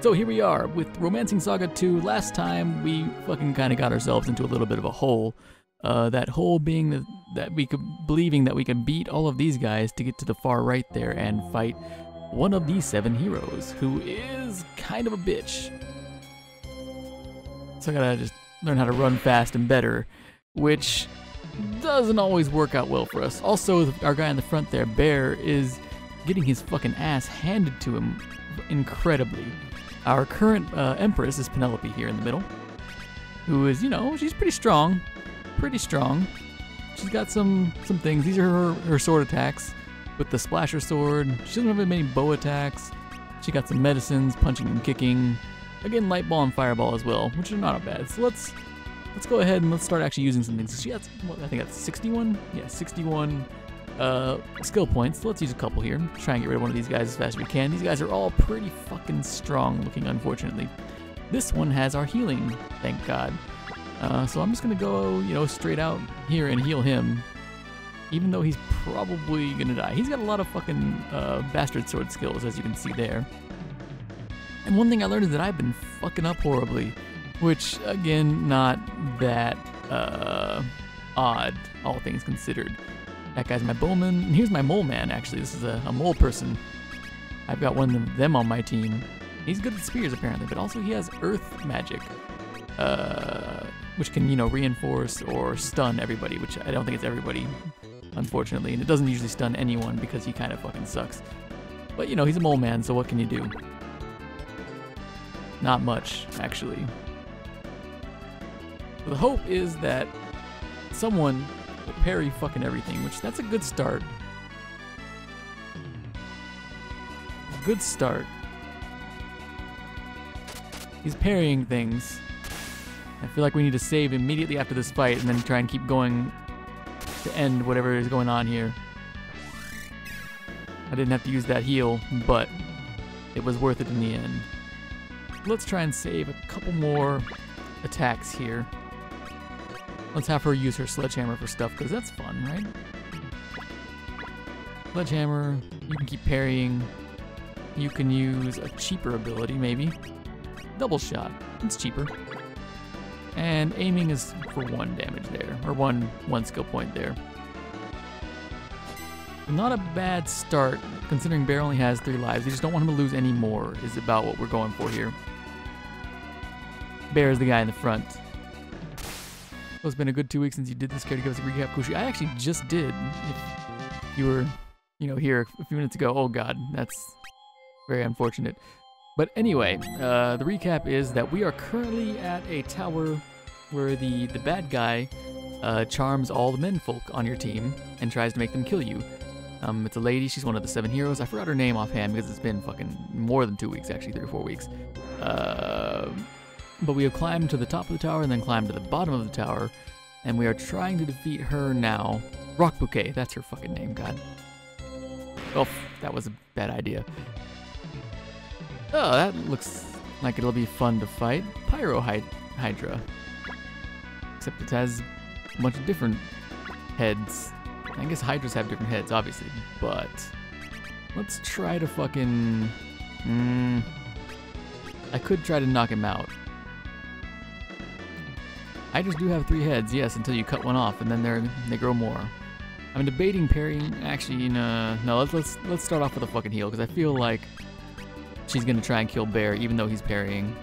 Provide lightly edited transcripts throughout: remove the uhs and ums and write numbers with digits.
So here we are with Romancing SaGa 2. Last time we fucking kind of got ourselves into a little bit of a hole. That hole being that we could believing that we could beat all of these guys to get to the far right there and fight one of these 7 heroes, who is kind of a bitch. So I gotta just learn how to run fast and better, which doesn't always work out well for us. Also, our guy in the front there, Bear, is getting his fucking ass handed to him incredibly. Our current Empress is Penelope here in the middle, who is, you know, she's pretty strong. Pretty strong. She's got some things. These are her sword attacks with the splasher sword. She doesn't have many bow attacks. She got some medicines, punching and kicking. Again, light ball and fireball as well, which are not bad. So let's go ahead and let's start actually using some things. She has, what, I think that's 61? Yeah, 61 skill points. So let's use a couple here. Try and get rid of one of these guys as fast as we can. These guys are all pretty fucking strong looking, unfortunately. This one has our healing, thank God. So I'm just gonna go, you know, straight out here and heal him, even though he's probably gonna die. He's got a lot of fucking bastard sword skills, as you can see there. And one thing I learned is that I've been fucking up horribly, which, again, not that odd, all things considered. That guy's my bowman, and here's my mole man, actually. This is a mole person. I've got one of them on my team. He's good at spears, apparently, but also he has earth magic, which can, you know, reinforce or stun everybody, which I don't think it's everybody, unfortunately. And it doesn't usually stun anyone because he kind of fucking sucks. But, you know, he's a mole man, so what can you do? Not much, actually. The hope is that someone will parry fucking everything, which that's a good start. Good start. He's parrying things. I feel like we need to save immediately after this fight and then try and keep going to end whatever is going on here. I didn't have to use that heal, but it was worth it in the end. Let's try and save a couple more attacks here. Let's have her use her sledgehammer for stuff, because that's fun, right? Sledgehammer, you can keep parrying. You can use a cheaper ability, maybe. Double shot, it's cheaper. And aiming is for 1 damage there, or one skill point there. Not a bad start, considering Bear only has 3 lives. You just don't want him to lose any more, is about what we're going for here. Bear is the guy in the front. So it's been a good 2 weeks since you did this. Care to give us a recap, Kuoushi? I actually just did. If you were, you know, here a few minutes ago. Oh god, that's very unfortunate. But anyway, the recap is that we are currently at a tower where the bad guy charms all the menfolk on your team and tries to make them kill you. It's a lady. She's one of the 7 heroes. I forgot her name offhand because it's been fucking more than 2 weeks, actually, 3 or 4 weeks. But we have climbed to the top of the tower and then climbed to the bottom of the tower, and we are trying to defeat her now. Rock Bouquet, that's her fucking name, god. Oh, that was a bad idea. Oh, that looks like it'll be fun to fight. Pyro Hydra. Except it has a bunch of different heads. I guess Hydras have different heads, obviously, but let's try to fucking... I could try to knock him out. Hydras do have 3 heads, yes, until you cut one off, and then they grow more. I'm debating parrying. Actually, no. Let's start off with a fucking heal, because I feel like she's gonna try and kill Bear, even though he's parrying.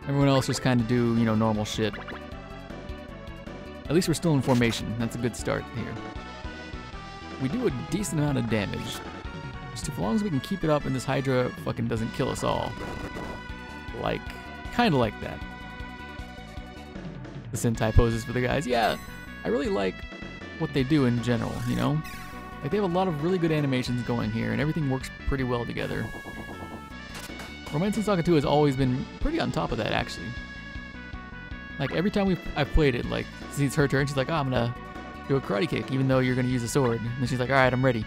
Everyone else just kind of do, you know, normal shit. At least we're still in formation. That's a good start here. We do a decent amount of damage. Just as long as we can keep it up and this Hydra fucking doesn't kill us all. Like, kind of like that. The Sentai poses for the guys. Yeah, I really like what they do in general, you know? Like, they have a lot of really good animations going here, and everything works pretty well together. Romancing SaGa 2 has always been pretty on top of that, actually. Like, every time I've played it, like, it's her turn, she's like, oh, I'm gonna do a karate kick, even though you're gonna use a sword. And then she's like, alright, I'm ready.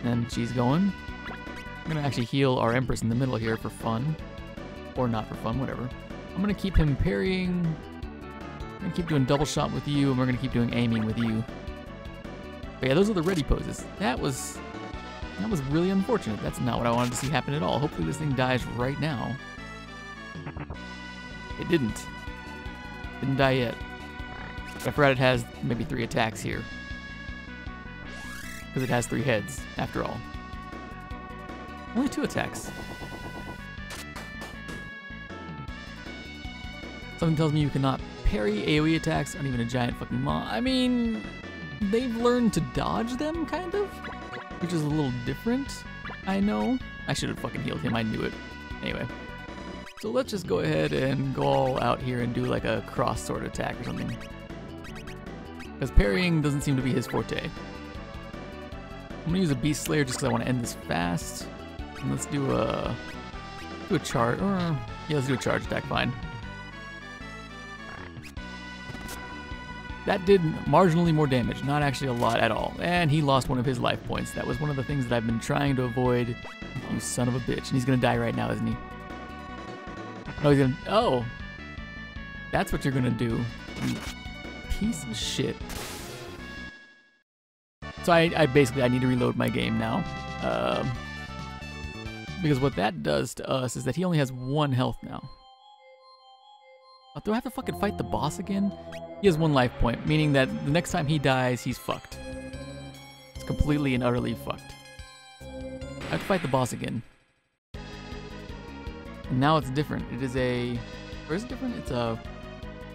And she's going. I'm gonna actually heal our Empress in the middle here for fun. Or not for fun, whatever. I'm gonna keep him parrying. I'm gonna keep doing double shot with you, and we're gonna keep doing aiming with you. But yeah, those are the ready poses. That was That was really unfortunate. That's not what I wanted to see happen at all. Hopefully this thing dies right now. It didn't. Didn't die yet. But I forgot it has maybe 3 attacks here. Because it has 3 heads, after all. Only 2 attacks. Something tells me you cannot parry AoE attacks on even a giant fucking maw. I mean, they've learned to dodge them, kind of? Which is a little different, I know. I should have fucking healed him, I knew it. Anyway. So let's just go ahead and go all out here and do like a cross sword attack or something. Because parrying doesn't seem to be his forte. I'm gonna use a Beast Slayer just because I want to end this fast. And let's do a charge, or yeah, let's do a charge attack, fine. That did marginally more damage, not actually a lot at all. And he lost one of his life points. That was one of the things that I've been trying to avoid. You son of a bitch. And he's gonna die right now, isn't he? No, he's gonna, oh. That's what you're gonna do. You piece of shit. So I basically need to reload my game now. Because what that does to us is that he only has 1 health now. Oh, do I have to fucking fight the boss again? He has 1 life point, meaning that the next time he dies, he's fucked. It's completely and utterly fucked. I have to fight the boss again. And now it's different. It is a... Or is it different? It's a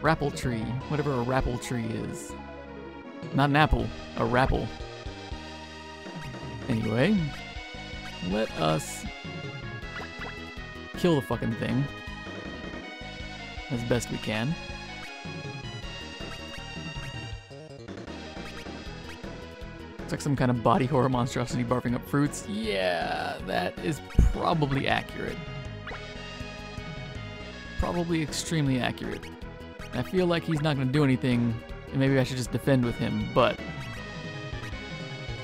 rapple tree. Whatever a rapple tree is. Not an apple. A rapple. Anyway. Let us kill the fucking thing. As best we can. Looks like some kind of body horror monstrosity barfing up fruits. Yeah, that is probably accurate. Probably extremely accurate. And I feel like he's not going to do anything, and maybe I should just defend with him, but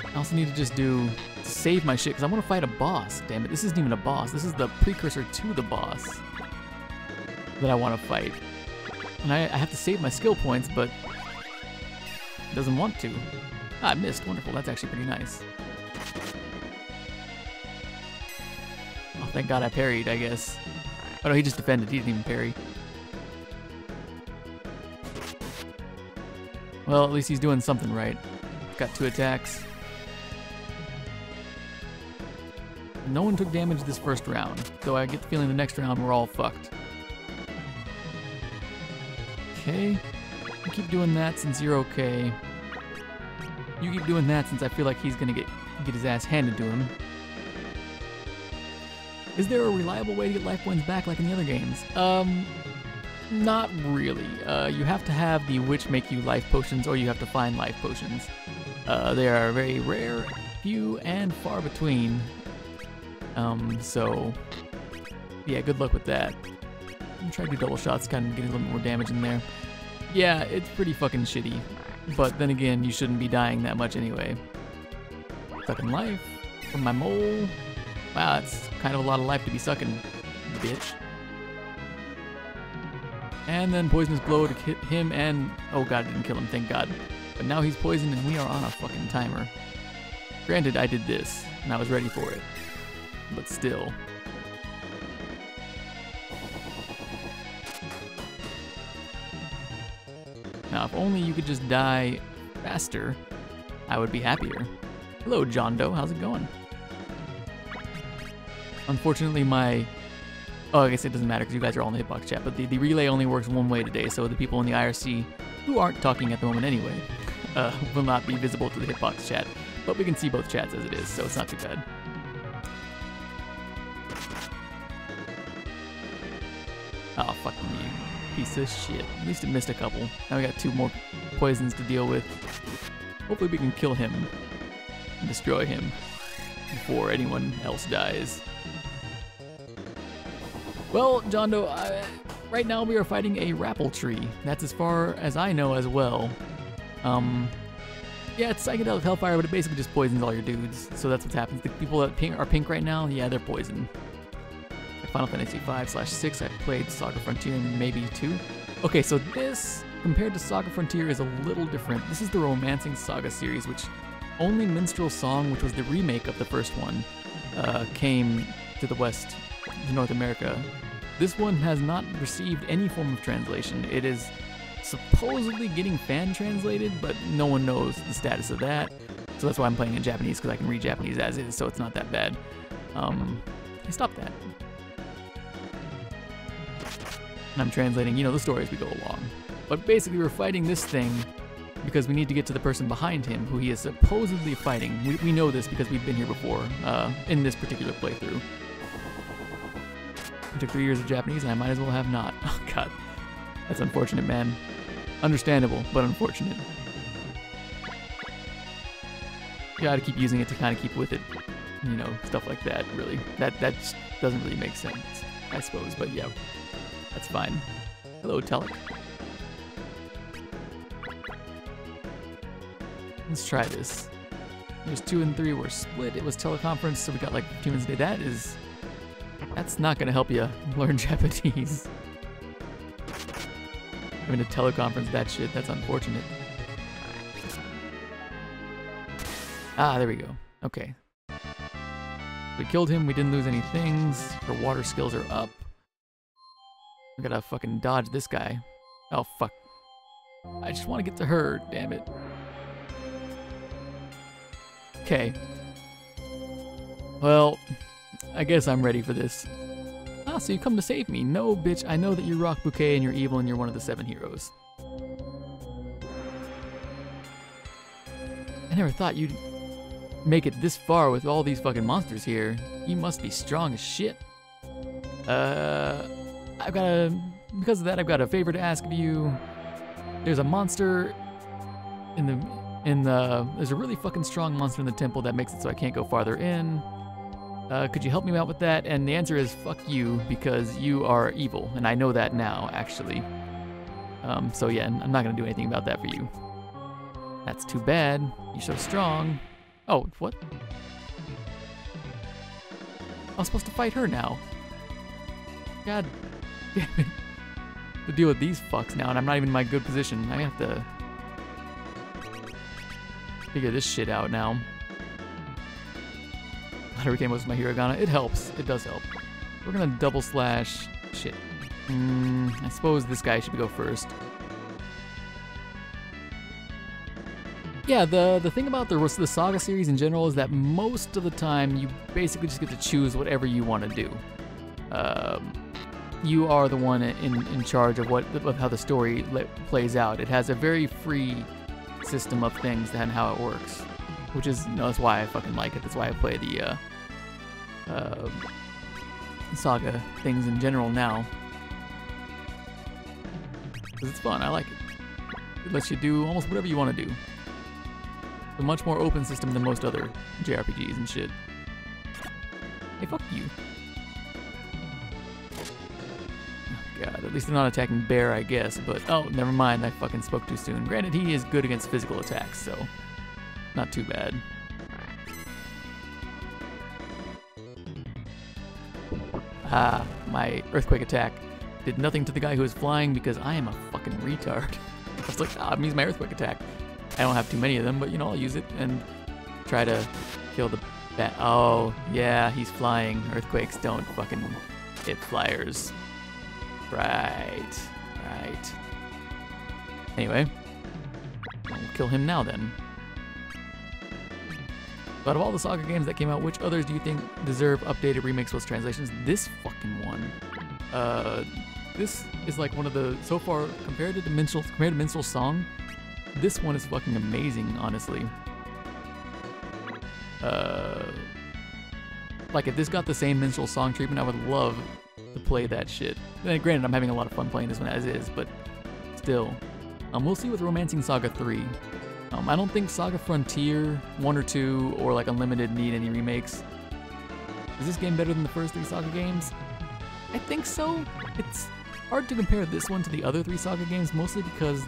I also need to just save my shit, because I want to fight a boss. Damn it, this isn't even a boss. This is the precursor to the boss that I want to fight. And I have to save my skill points, but it doesn't want to. Ah, I missed. Wonderful. That's actually pretty nice. Oh, thank God I parried, I guess. Oh no, he just defended. He didn't even parry. Well, at least he's doing something right. Got 2 attacks. No one took damage this first round, so I get the feeling the next round we're all fucked. Okay. You keep doing that since you're okay. You keep doing that since I feel like he's gonna get his ass handed to him. Is there a reliable way to get life points back like in the other games? Not really. You have to have the witch make you life potions, or you have to find life potions. They are very rare, few, and far between. So yeah, good luck with that. I'm trying to do double shots, kind of getting a little more damage in there. Yeah, it's pretty fucking shitty. But then again, you shouldn't be dying that much anyway. Sucking life from my mole. Wow, that's kind of a lot of life to be sucking, bitch. And then Poisonous Blow to hit him and... Oh god, it didn't kill him, thank god. But now he's poisoned and we are on a fucking timer. Granted, I did this, and I was ready for it. But still. Now, if only you could just die faster, I would be happier. Hello, John Doe. How's it going? Unfortunately, my... Oh, I guess it doesn't matter because you guys are all in the Hitbox chat, but the relay only works one way today, so the people in the IRC, who aren't talking at the moment anyway, will not be visible to the Hitbox chat. But we can see both chats as it is, so it's not too bad. Oh, fuck me, piece of shit. At least it missed a couple. Now we got 2 more poisons to deal with. Hopefully we can kill him and destroy him before anyone else dies. Well, John Doe, right now we are fighting a rapple tree. That's as far as I know as well. Yeah, it's psychedelic hellfire, but it basically just poisons all your dudes. So that's what's happened. The people that are pink right now, yeah, they're poisoned. Final Fantasy V/6, I played Saga Frontier maybe 2. Okay, so this, compared to Saga Frontier, is a little different. This is the Romancing SaGa series, which only minstrel song, which was the remake of the first one, came to the West, to North America. This one has not received any form of translation. It is supposedly getting fan translated, but no one knows the status of that. So that's why I'm playing in Japanese, because I can read Japanese as is, so it's not that bad. Hey, stop that. And I'm translating, you know, the story as we go along. But basically we're fighting this thing because we need to get to the person behind him, who he is supposedly fighting. We know this because we've been here before, in this particular playthrough. It took 3 years of Japanese, and I might as well have not. Oh god. That's unfortunate, man. Understandable, but unfortunate. You gotta keep using it to kind of keep with it. You know, stuff like that, really. That just doesn't really make sense, I suppose, but yeah. That's fine. Hello, Telek. Let's try this. There's 2 and 3 were split. It was teleconference, so we got like 2 minutes a day. That's not gonna help you learn Japanese. Having to teleconference that shit, that's unfortunate. Ah, there we go. Okay. We killed him, we didn't lose any things. Her water skills are up. We gotta fucking dodge this guy. Oh, fuck. I just want to get to her, damn it. Okay. Well, I guess I'm ready for this. Ah, so you come to save me. No, bitch, I know that you rock bouquet and you're evil and you're one of the 7 heroes. I never thought you'd make it this far with all these fucking monsters here. You must be strong as shit. Because of that, I've got a favor to ask of you. There's a monster there's a really fucking strong monster in the temple that makes it so I can't go farther in. Could you help me out with that? And the answer is fuck you, because you are evil, and I know that now, actually. So yeah, I'm not gonna do anything about that for you. That's too bad. You're so strong. Oh, what? I was supposed to fight her now. God damn it. To deal with these fucks now, and I'm not even in my good position. I have to figure this shit out now. How to retain most of my hiragana. It helps. It does help. We're gonna double slash. Shit. I suppose this guy should go first. Yeah, the thing about the Saga series in general is that most of the time you basically just get to choose whatever you want to do. You are the one in charge of how the story plays out. It has a very free system of things and how it works, which is, you know, that's why I fucking like it. That's why I play the Saga things in general now, because it's fun. I like it. It lets you do almost whatever you want to do. It's a much more open system than most other JRPGs and shit. Hey, fuck you. God, at least they're not attacking Bear, I guess, but oh, never mind, I fucking spoke too soon. Granted, he is good against physical attacks, so not too bad. Ah, my earthquake attack did nothing to the guy who was flying because I am a fucking retard. I was like, I'm using my earthquake attack. I don't have too many of them, but you know, I'll use it and try to kill the bat. Oh, yeah, he's flying. Earthquakes don't fucking hit flyers. Right. Anyway, we'll kill him now then. But of all the Saga games that came out, which others do you think deserve updated remakes plus translations? This fucking one. This is like one of the, so far, compared to Minstrel's Song, this one is fucking amazing, honestly. Like if this got the same Minstrel's Song treatment, I would love to play that shit. And granted, I'm having a lot of fun playing this one as is, but still. We'll see with Romancing SaGa 3. I don't think Saga Frontier 1 or 2 or like Unlimited need any remakes. Is this game better than the first 3 Saga games? I think so. It's hard to compare this one to the other 3 Saga games, mostly because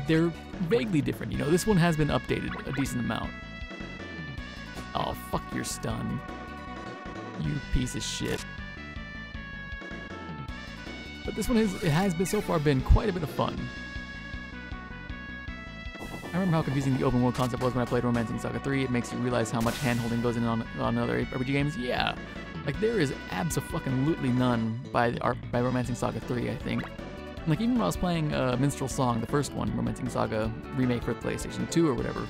they're vaguely different. You know, this one has been updated a decent amount. Oh, fuck your stun. You piece of shit. But this one has been so far been quite a bit of fun. I remember how confusing the open world concept was when I played Romancing SaGa 3. It makes you realize how much hand-holding goes in on other RPG games. Yeah, like there is abso-fucking-lutely none by Romancing SaGa 3, I think. Like even when I was playing Minstrel Song, the first one, Romancing SaGa remake for PlayStation 2 or whatever,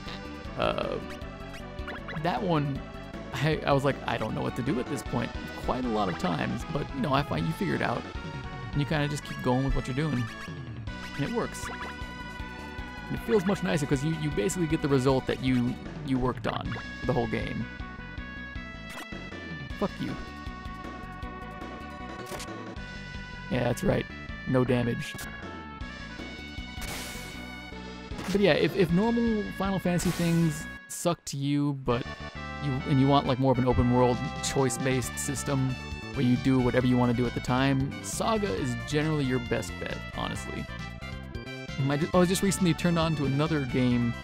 that one, I was like, I don't know what to do at this point quite a lot of times, but you know, I find you figure it out, and you kind of just keep going with what you're doing, and it works. And it feels much nicer because you basically get the result that you worked on the whole game. Fuck you. Yeah, that's right. No damage. But yeah, if normal Final Fantasy things suck to you, but you want like more of an open world choice-based system where you do whatever you want to do at the time, SaGa is generally your best bet, honestly. I was just recently turned on to another game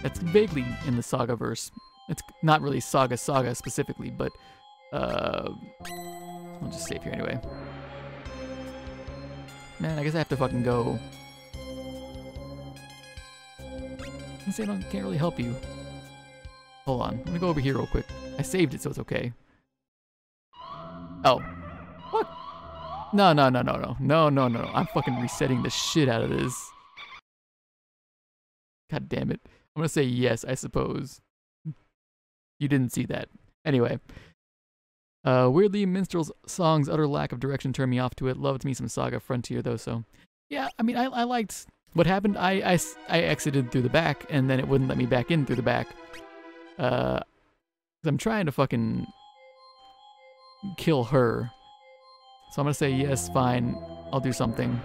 that's vaguely in the SaGa-verse. It's not really SaGa specifically, but I'll just save here anyway. Man, I guess I have to fucking go. I say I can't really help you. Hold on, I'm gonna go over here real quick. I saved it, so it's okay. Oh, what? No. I'm fucking resetting the shit out of this. God damn it. I'm gonna say yes, I suppose. You didn't see that. Anyway. Weirdly, Minstrel Song's utter lack of direction turned me off to it. Loved me some SaGa Frontier though, so. Yeah, I mean, I liked what happened. I exited through the back, and then it wouldn't let me back in through the back. I'm trying to fucking kill her. So I'm gonna say yes, fine, I'll do something.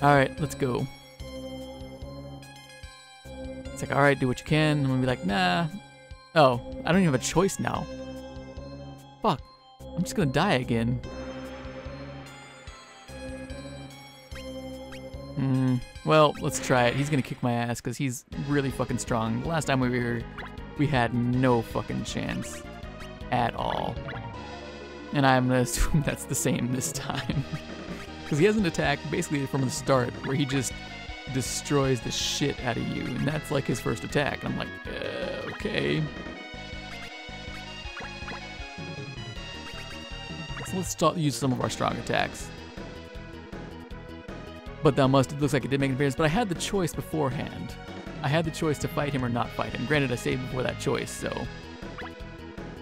Alright, let's go. It's like, alright, do what you can. I'm gonna be like, nah. Oh, I don't even have a choice now. Fuck. I'm just gonna die again. Well, let's try it. He's gonna kick my ass because he's really fucking strong. The last time we were here, we had no fucking chance at all. And I'm gonna assume that's the same this time. Because he has an attack basically from the start where he just destroys the shit out of you. And that's like his first attack. And I'm like, okay. So let's use some of our strong attacks. But that it looks like it did make an appearance, but I had the choice beforehand. I had the choice to fight him or not fight him. Granted, I saved before that choice, so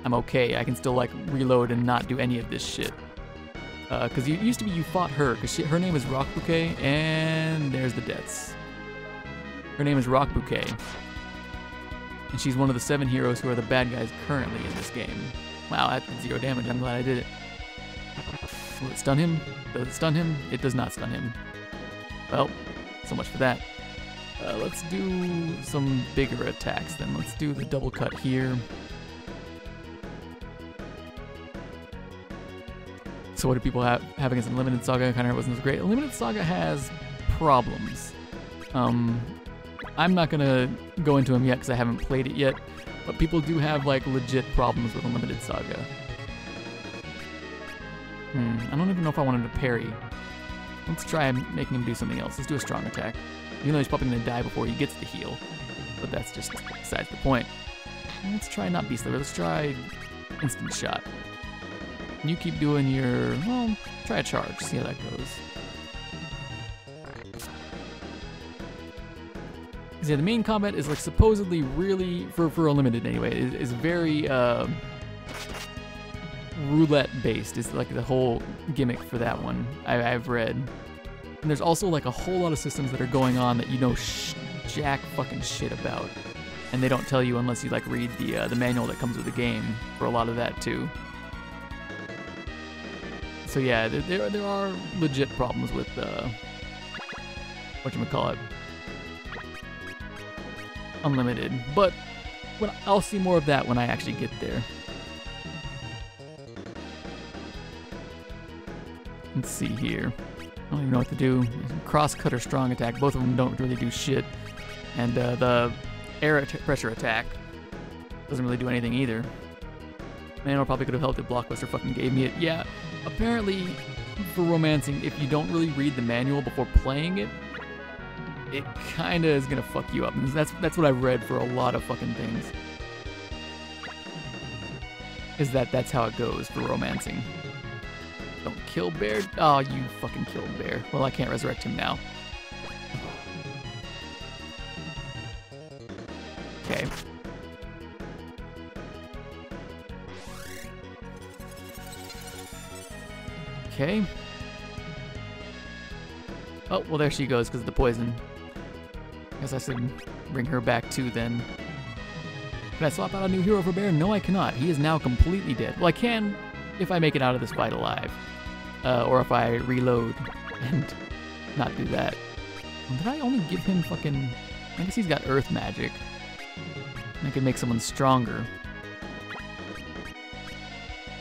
I'm okay. I can still like reload and not do any of this shit. Because it used to be you fought her, because her name is Rock Bouquet, and there's the deaths. Her name is Rock Bouquet. And she's one of the 7 heroes who are the bad guys currently in this game. Wow, that did 0 damage. I'm glad I did it. Will it stun him? Does it stun him? It does not stun him. Well, so much for that. Let's do some bigger attacks then. Let's do the double cut here. So what do people have against Unlimited SaGa? Kind of wasn't as great. Unlimited SaGa has problems. I'm not gonna go into them yet because I haven't played it yet, but people do have like legit problems with Unlimited SaGa. I don't even know if I wanted to parry. Let's try making him do something else. Let's do a strong attack. Even though he's probably gonna die before he gets the heal. But that's just besides the point. Let's try not Beast Slayer. Let's try Instant Shot. And you keep doing your, well, try a charge. See how that goes. Yeah, the main combat is like supposedly really, for Unlimited anyway, is very roulette based is like the whole gimmick for that one I've read. And there's also like a whole lot of systems that are going on that you know jack fucking shit about, and they don't tell you unless you like read the manual that comes with the game for a lot of that too. So yeah, there are legit problems with whatchamacallit, Unlimited, but I'll see more of that when I actually get there. Let's see here. I don't even know what to do. Cross cut or strong attack. Both of them don't really do shit. And the air pressure attack doesn't really do anything either. Man, I probably could have helped if Blockbuster fucking gave me it. Yeah, apparently for Romancing, if you don't really read the manual before playing it, it kinda is gonna fuck you up. And that's what I've read for a lot of fucking things. Is that's how it goes for romancing. Don't kill bear. Oh, you fucking killed bear. Well, I can't resurrect him now. Okay. Okay. Oh, well there she goes because of the poison. Guess I should bring her back too then. Can I swap out a new hero for Bear? No, I cannot. He is now completely dead. Well, I can if I make it out of this fight alive. Or if I reload and not do that. Did I only give him fucking... I guess he's got earth magic. I can make someone stronger.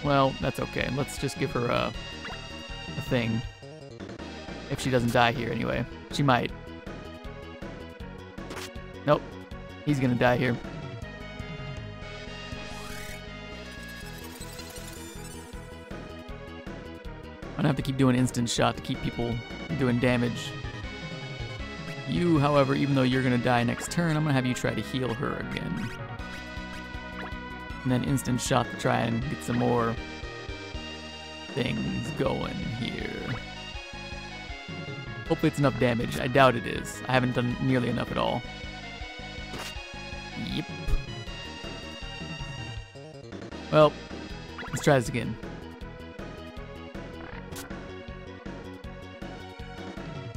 Well, that's okay. Let's just give her a thing. If she doesn't die here anyway. She might. Nope. He's gonna die here. I'm gonna have to keep doing instant shot to keep people doing damage. You, however, even though you're gonna die next turn, I'm gonna have you try to heal her again. And then instant shot to try and get some more things going here. Hopefully it's enough damage. I doubt it is. I haven't done nearly enough at all. Yep. Well, let's try this again.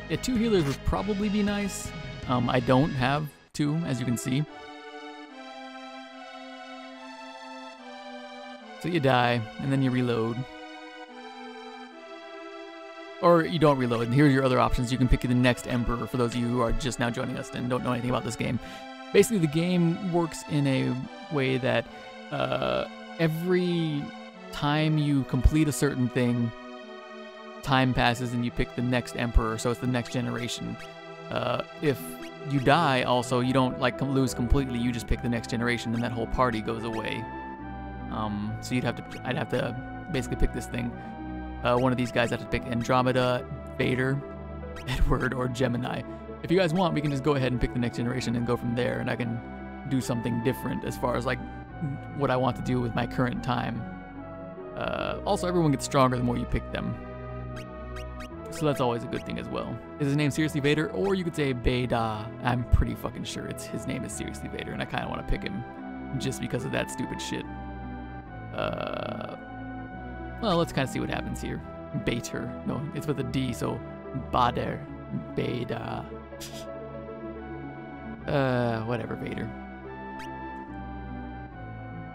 Yeah, 2 healers would probably be nice. I don't have 2, as you can see. So you die, and then you reload. Or you don't reload, and here are your other options. You can pick the next Emperor, for those of you who are just now joining us and don't know anything about this game. Basically, the game works in a way that every time you complete a certain thing, time passes and you pick the next Emperor, so it's the next generation. If you die, also, you don't like lose completely, you just pick the next generation and that whole party goes away. So I'd have to basically pick this thing. One of these guys I have to pick Andromeda, Vader, Edward, or Gemini. If you guys want, we can just go ahead and pick the next generation and go from there, and I can do something different as far as like what I want to do with my current time. Also, everyone gets stronger the more you pick them. So that's always a good thing as well. Is his name seriously Vader? Or you could say Beda. I'm pretty fucking sure his name is seriously Vader, and I kind of want to pick him just because of that stupid shit. Well, let's kind of see what happens here. Bater. No, it's with a D, so Bader. Beda. Whatever, Vader.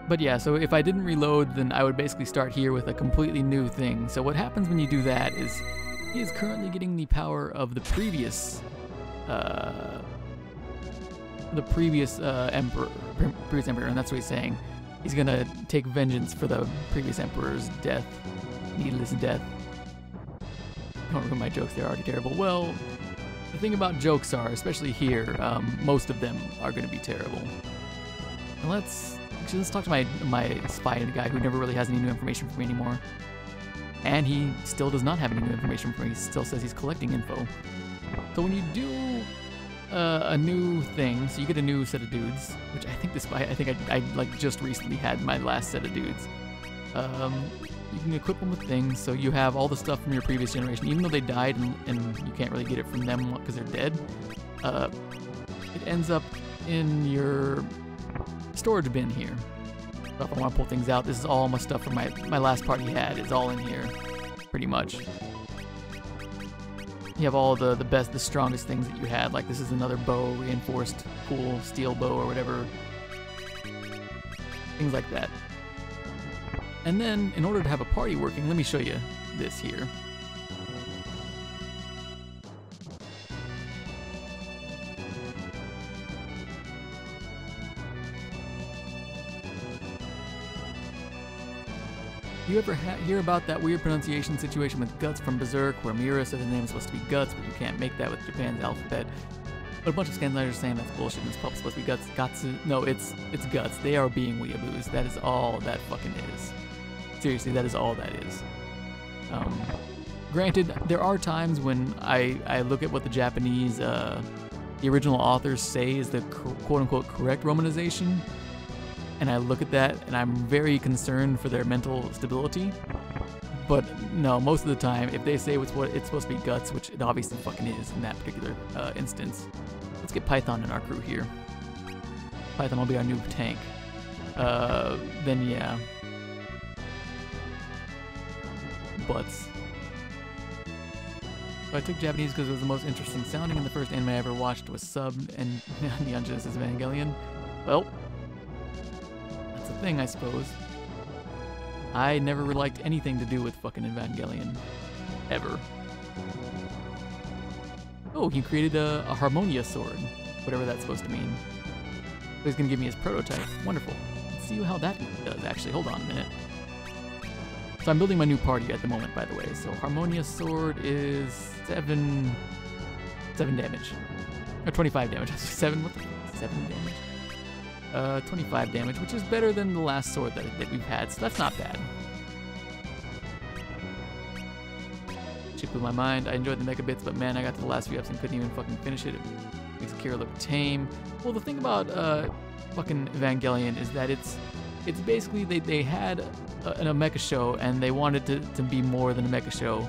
But yeah, so if I didn't reload, then I would basically start here with a completely new thing. So what happens when you do that is he is currently getting the power of the previous emperor, and that's what he's saying. He's gonna take vengeance for the previous emperor's death, needless death. Don't ruin my jokes; they're already terrible. Well, the thing about jokes are, especially here, most of them are gonna be terrible. And let's talk to my spy guy who never really has any new information for me anymore. And he still does not have any new information for me. He still says he's collecting info. So when you do a new thing, so you get a new set of dudes, which I think I like just recently had my last set of dudes. You can equip them with things, so you have all the stuff from your previous generation, even though they died and you can't really get it from them because they're dead. It ends up in your storage bin here. So if I want to pull things out, this is all my stuff from my last party had. It's all in here, pretty much. You have all the best, the strongest things that you had. Like this is another bow, reinforced, cool steel bow or whatever. Things like that. And then, in order to have a party working, let me show you this here. You ever hear about that weird pronunciation situation with Guts from Berserk, where Miura said his name is supposed to be Guts, but you can't make that with Japan's alphabet? But a bunch of Scandinavians are saying that's bullshit and it's probably supposed to be Guts. Gatsu. No, it's Guts. They are being weeaboos. That is all that fucking is. Seriously, that is all that is. Granted, there are times when I look at what the Japanese the original authors say is the quote-unquote correct romanization, and I look at that and I'm very concerned for their mental stability. But no, most of the time, if they say what it's supposed to be guts, which it obviously fucking is in that particular instance. Let's get Python in our crew here. Python will be our new tank. Then yeah. Butts. So I took Japanese because it was the most interesting sounding, and the first anime I ever watched was subbed and Neon Genesis Evangelion. Well, that's a thing, I suppose. I never really liked anything to do with fucking Evangelion. Ever. Oh, he created a Harmonia sword. Whatever that's supposed to mean. So he's gonna give me his prototype. Wonderful. Let's see how that does, actually. Hold on a minute. So I'm building my new party at the moment, by the way. So Harmonia sword is 7 damage. Or 25 damage. 7, what the fuck? 7 damage? 25 damage, which is better than the last sword that we've had, so that's not bad. Shit blew my mind. I enjoyed the mecha bits, but man, I got to the last few eps and couldn't even fucking finish it. It makes Kira look tame. Well, the thing about fucking Evangelion is that it's basically they had a mecha show and they wanted to be more than a mecha show.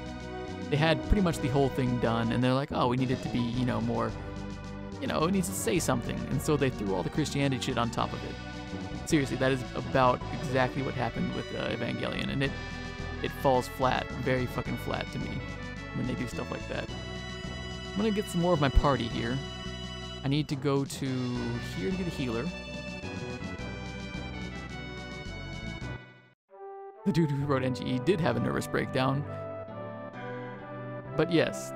They had pretty much the whole thing done, and they're like, oh, we need it to be, you know, more. You know, it needs to say something, and so they threw all the Christianity shit on top of it. Seriously, that is about exactly what happened with Evangelion, and it falls flat, very fucking flat to me, when they do stuff like that. I'm gonna get some more of my party here. I need to go to here to get a healer. The dude who wrote NGE did have a nervous breakdown. But yes,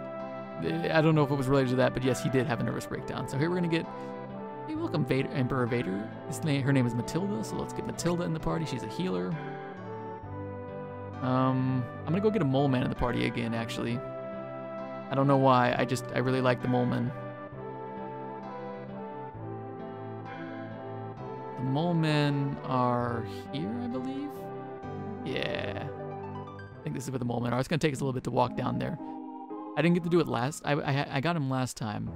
I don't know if it was related to that, but yes, he did have a nervous breakdown. So here we're gonna get, hey, welcome Vader, Emperor Vader. Her name is Matilda, so let's get Matilda in the party. She's a healer. I'm gonna go get a mole man in the party again, actually. I don't know why, I really like the mole man. The mole men are here, I believe? Yeah. I think this is where the mole men are. It's gonna take us a little bit to walk down there. I didn't get to do it last. I got him last time,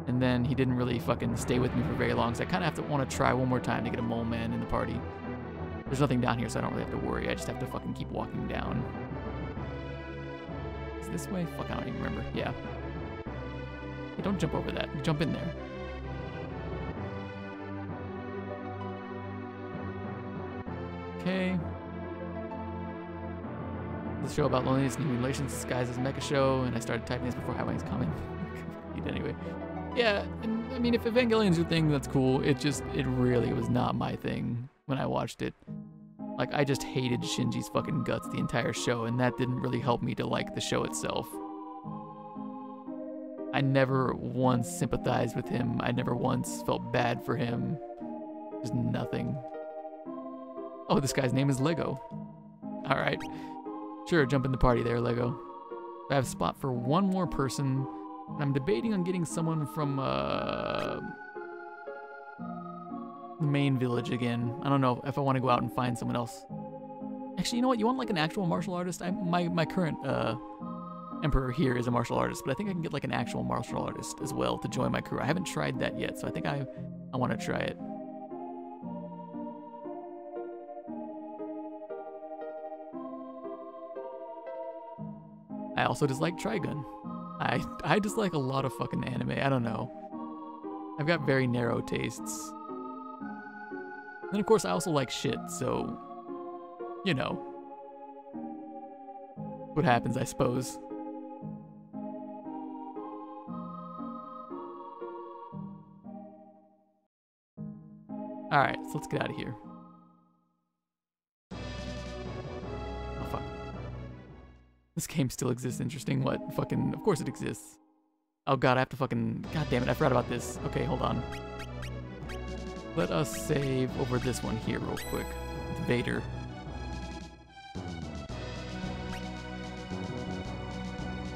and then he didn't really fucking stay with me for very long, so I kind of have to want to try one more time to get a mole man in the party. There's nothing down here, so I don't really have to worry. I just have to fucking keep walking down. Is it this way? Fuck, I don't even remember. Yeah. Hey, don't jump over that. Jump in there. Okay. This show about loneliness and human relations disguised as a mecha show, and I started typing this before Highway's coming. Anyway. Yeah, and I mean, if Evangelion's your thing, that's cool. It really was not my thing when I watched it. Like, I just hated Shinji's fucking guts the entire show, and that didn't really help me to like the show itself. I never once sympathized with him. I never once felt bad for him. Just nothing. Oh, this guy's name is Lego. Alright. Sure, jump in the party there, Lego. I have a spot for one more person, and I'm debating on getting someone from the main village again. I don't know if I want to go out and find someone else. Actually, you know what? You want like an actual martial artist? My current emperor here is a martial artist, but I think I can get like an actual martial artist as well to join my crew. I haven't tried that yet, so I think I want to try it. I also dislike Trigun. I dislike a lot of fucking anime. I don't know. I've got very narrow tastes. And of course, I also like shit, so, you know. What happens, I suppose. Alright, so let's get out of here. This game still exists. Interesting. What? Fucking, of course it exists. Oh god, I have to fucking, god damn it, I forgot about this. Okay, hold on. Let us save over this one here real quick. With Vader.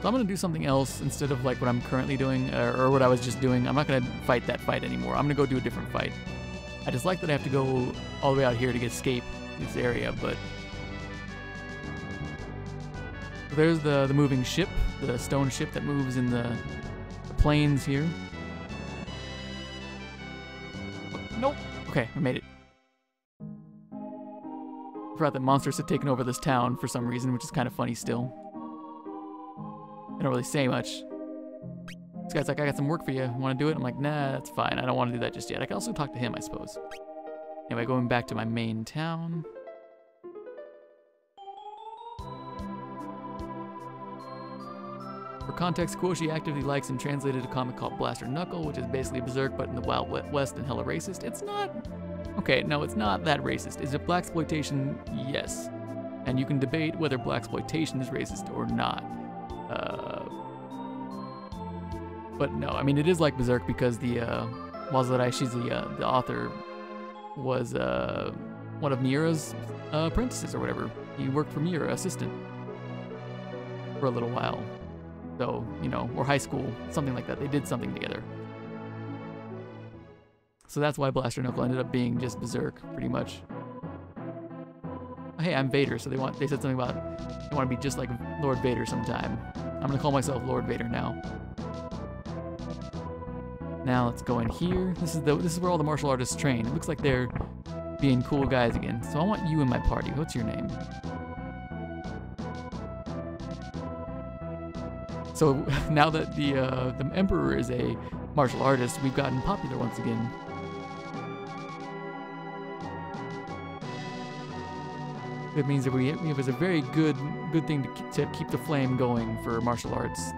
So I'm gonna do something else instead of like what I'm currently doing, or what I was just doing. I'm not gonna fight that fight anymore. I'm gonna go do a different fight. I just like that I have to go all the way out here to escape this area, but there's the moving ship, the stone ship that moves in the plains here. Nope. Okay, I made it. I forgot that monsters had taken over this town for some reason, which is kind of funny still. They don't really say much. This guy's like, I got some work for you. Want to do it? I'm like, nah, that's fine. I don't want to do that just yet. I can also talk to him, I suppose. Anyway, going back to my main town. For context, Kuoushi actively likes and translated a comic called Blaster Knuckle, which is basically Berserk but in the Wild West and hella racist. It's not... Okay, no, it's not that racist. Is it blaxploitation? Yes. And you can debate whether blaxploitation is racist or not. But no, I mean, it is like Berserk because the Wazaraishi, the author, was one of Miura's apprentices or whatever. He worked for Miura, assistant, for a little while. So, you know, or high school, something like that. They did something together. So that's why Blaster Knuckle ended up being just Berserk, pretty much. Oh, hey, I'm Vader, so they said something about they want to be just like Lord Vader sometime. I'm gonna call myself Lord Vader now. Now let's go in here. This is where all the martial artists train. It looks like they're being cool guys again. So I want you in my party. What's your name? So now that the Emperor is a martial artist, we've gotten popular once again. It means that it was a very good thing to keep the flame going for martial arts.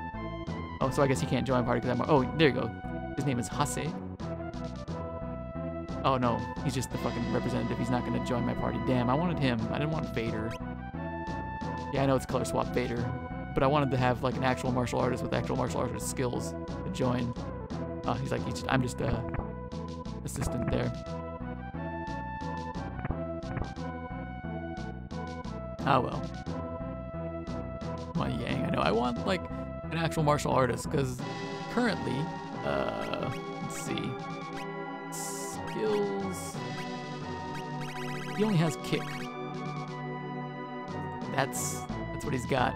Oh, so I guess he can't join my party because I'm... Oh, there you go. His name is Hase. Oh no, he's just the fucking representative. He's not going to join my party. Damn, I wanted him. I didn't want Vader. Yeah, I know it's color swap Vader, but I wanted to have like an actual martial artist with actual martial artist skills to join. Oh, he's like, I'm just a assistant there. Ah well. Come on, Yang. I know. I want like an actual martial artist because currently, let's see, skills. He only has kick. That's what he's got.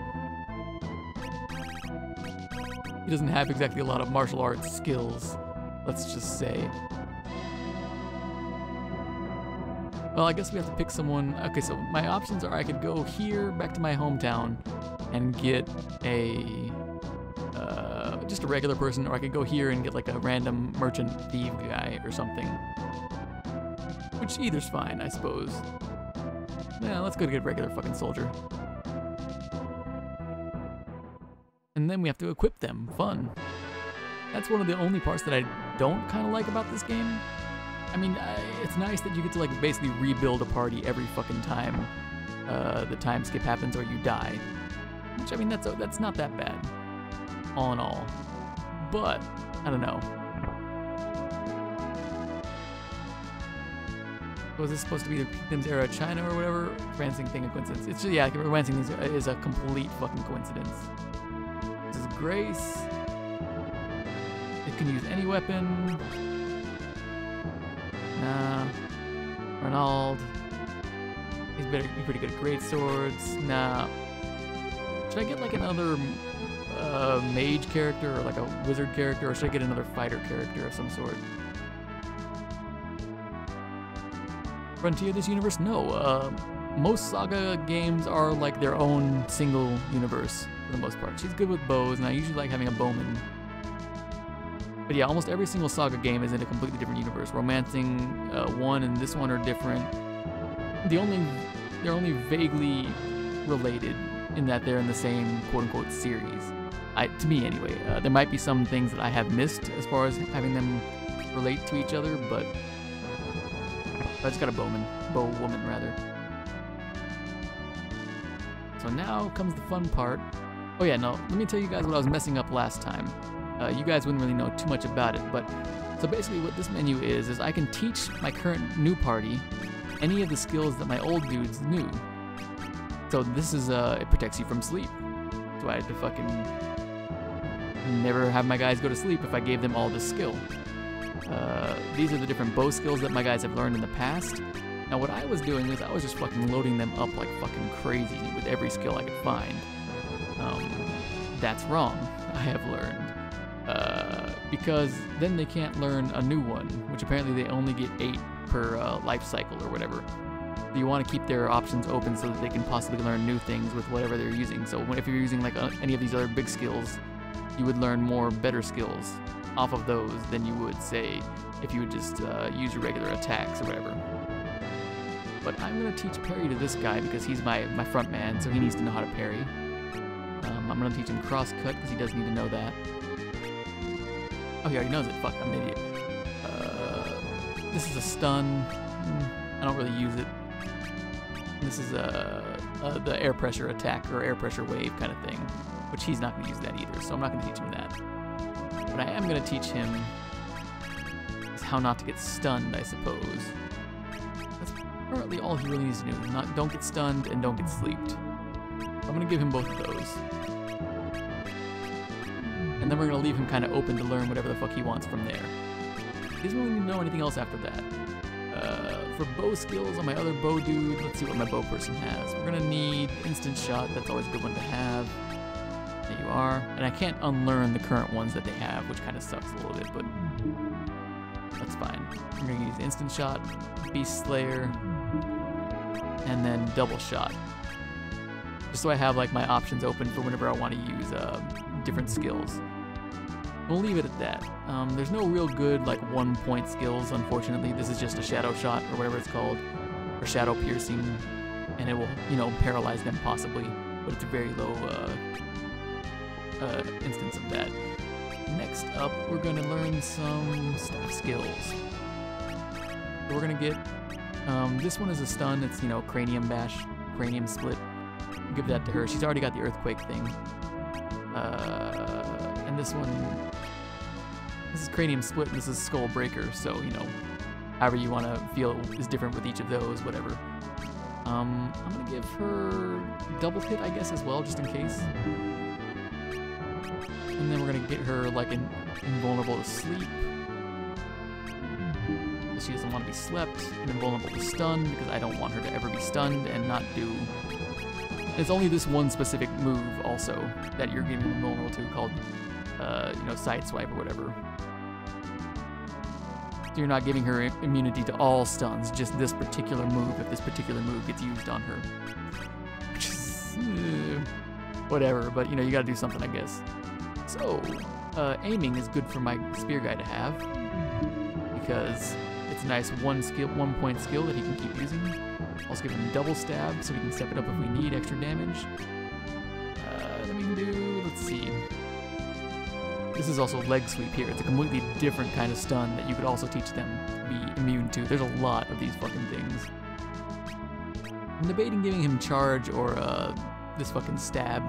He doesn't have exactly a lot of martial arts skills, let's just say. Well, I guess we have to pick someone. Okay, so my options are I could go here, back to my hometown, and get a, just a regular person, or I could go here and get like a random merchant thief guy or something. Which either's fine, I suppose. Yeah, let's go get a regular fucking soldier. And then we have to equip them. Fun. That's one of the only parts that I don't kind of like about this game. I mean, it's nice that you get to like basically rebuild a party every fucking time the time skip happens or you die. Which, I mean, that's not that bad, all in all. But, I don't know. Was this supposed to be the Kingdom's era of China or whatever? Romancing thing a coincidence. It's just, yeah, Romancing is a complete fucking coincidence. This is Grace. It can use any weapon. Nah. Ronald. He's pretty good at great swords. Nah. Should I get like another mage character or like a wizard character, or should I get another fighter character of some sort? Frontier of this universe? No. Most Saga games are like their own single universe for the most part. She's good with bows, and I usually like having a bowman. But yeah, almost every single Saga game is in a completely different universe. Romancing 1 and this one are different. They're only vaguely related in that they're in the same quote-unquote series. To me anyway. There might be some things that I have missed as far as having them relate to each other, but I just got a bowwoman rather. So now comes the fun part. Oh yeah, no, let me tell you guys what I was messing up last time. You guys wouldn't really know too much about it, but so basically what this menu is I can teach my current new party any of the skills that my old dudes knew. So this is, it protects you from sleep. So I had to fucking never have my guys go to sleep if I gave them all this skill. These are the different bow skills that my guys have learned in the past. Now what I was doing is I was just fucking loading them up like fucking crazy with every skill I could find. That's wrong, I have learned. because then they can't learn a new one, which apparently they only get 8 per life cycle or whatever. So you want to keep their options open so that they can possibly learn new things with whatever they're using. So if you're using like any of these other big skills, you would learn more better skills off of those than you would, say, if you would just use your regular attacks or whatever. But I'm going to teach parry to this guy because he's my front man, so he needs to know how to parry. I'm going to teach him cross cut because he does need to know that. Oh, he already knows it. Fuck, I'm an idiot. This is a stun. I don't really use it. This is the air pressure attack or air pressure wave kind of thing, which he's not going to use that either, so I'm not going to teach him that. What I am going to teach him is how not to get stunned, I suppose. That's apparently all he really needs to do. Don't get stunned and don't get sleeped. I'm going to give him both of those. And then we're going to leave him kind of open to learn whatever the fuck he wants from there. He doesn't really need to know anything else after that. For bow skills on my other bow dude, let's see what my bow person has. We're going to need instant shot. That's always a good one to have. There you are. And I can't unlearn the current ones that they have, which kind of sucks a little bit, but that's fine. I'm going to use instant shot, beast slayer, and then double shot. Just so I have like my options open for whenever I want to use different skills. We'll leave it at that. There's no real good like 1-point skills, unfortunately. This is just a shadow shot or whatever it's called, or shadow piercing, and it will, you know, paralyze them possibly, but it's a very low instance of that. Next up, we're going to learn some staff skills. So we're going to get, this one is a stun. It's, you know, cranium bash, cranium split. I'll give that to her. She's already got the earthquake thing. And this one, this is cranium split, and this is skull breaker, so, you know, however you want to feel is different with each of those, whatever. I'm going to give her double hit, I guess, as well, just in case. And then we're going to get her, like, invulnerable to sleep. She doesn't want to be slept, and invulnerable to stun, because I don't want her to ever be stunned and not do... It's only this one specific move, also, that you're giving invulnerable to, called, you know, sideswipe or whatever. So you're not giving her immunity to all stuns, just this particular move, if this particular move gets used on her. Which is... whatever, but, you know, you gotta do something, I guess. So, aiming is good for my spear guy to have, because it's a nice 1-point skill that he can keep using. Also give him double stab, so we can step it up if we need extra damage. Then we can do, let's see. This is also leg sweep here. It's a completely different kind of stun that you could also teach them to be immune to. There's a lot of these fucking things. I'm debating giving him charge or this fucking stab,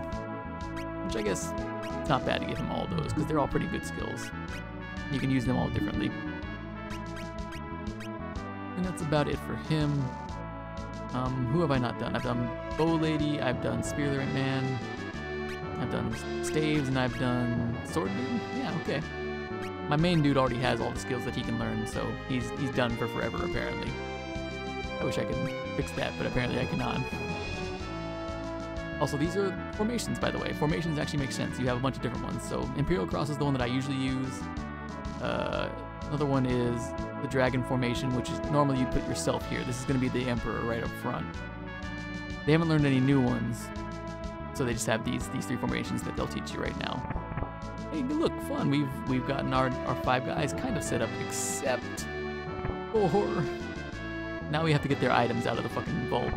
which I guess it's not bad to give him all those, because they're all pretty good skills. You can use them all differently. And that's about it for him. Who have I not done? I've done Bow Lady, I've done Spearlet Man, I've done Staves, and I've done Sword Dude? Yeah, okay. My main dude already has all the skills that he can learn, so he's done for forever, apparently. I wish I could fix that, but apparently I cannot. Also, these are formations, by the way. Formations actually make sense. You have a bunch of different ones. So Imperial Cross is the one that I usually use. Another one is the Dragon Formation, which is normally you put yourself here. This is going to be the Emperor right up front. They haven't learned any new ones, so they just have these 3 formations that they'll teach you right now. Hey, look, fun. We've gotten our 5 guys kind of set up, except for now we have to get their items out of the fucking vault.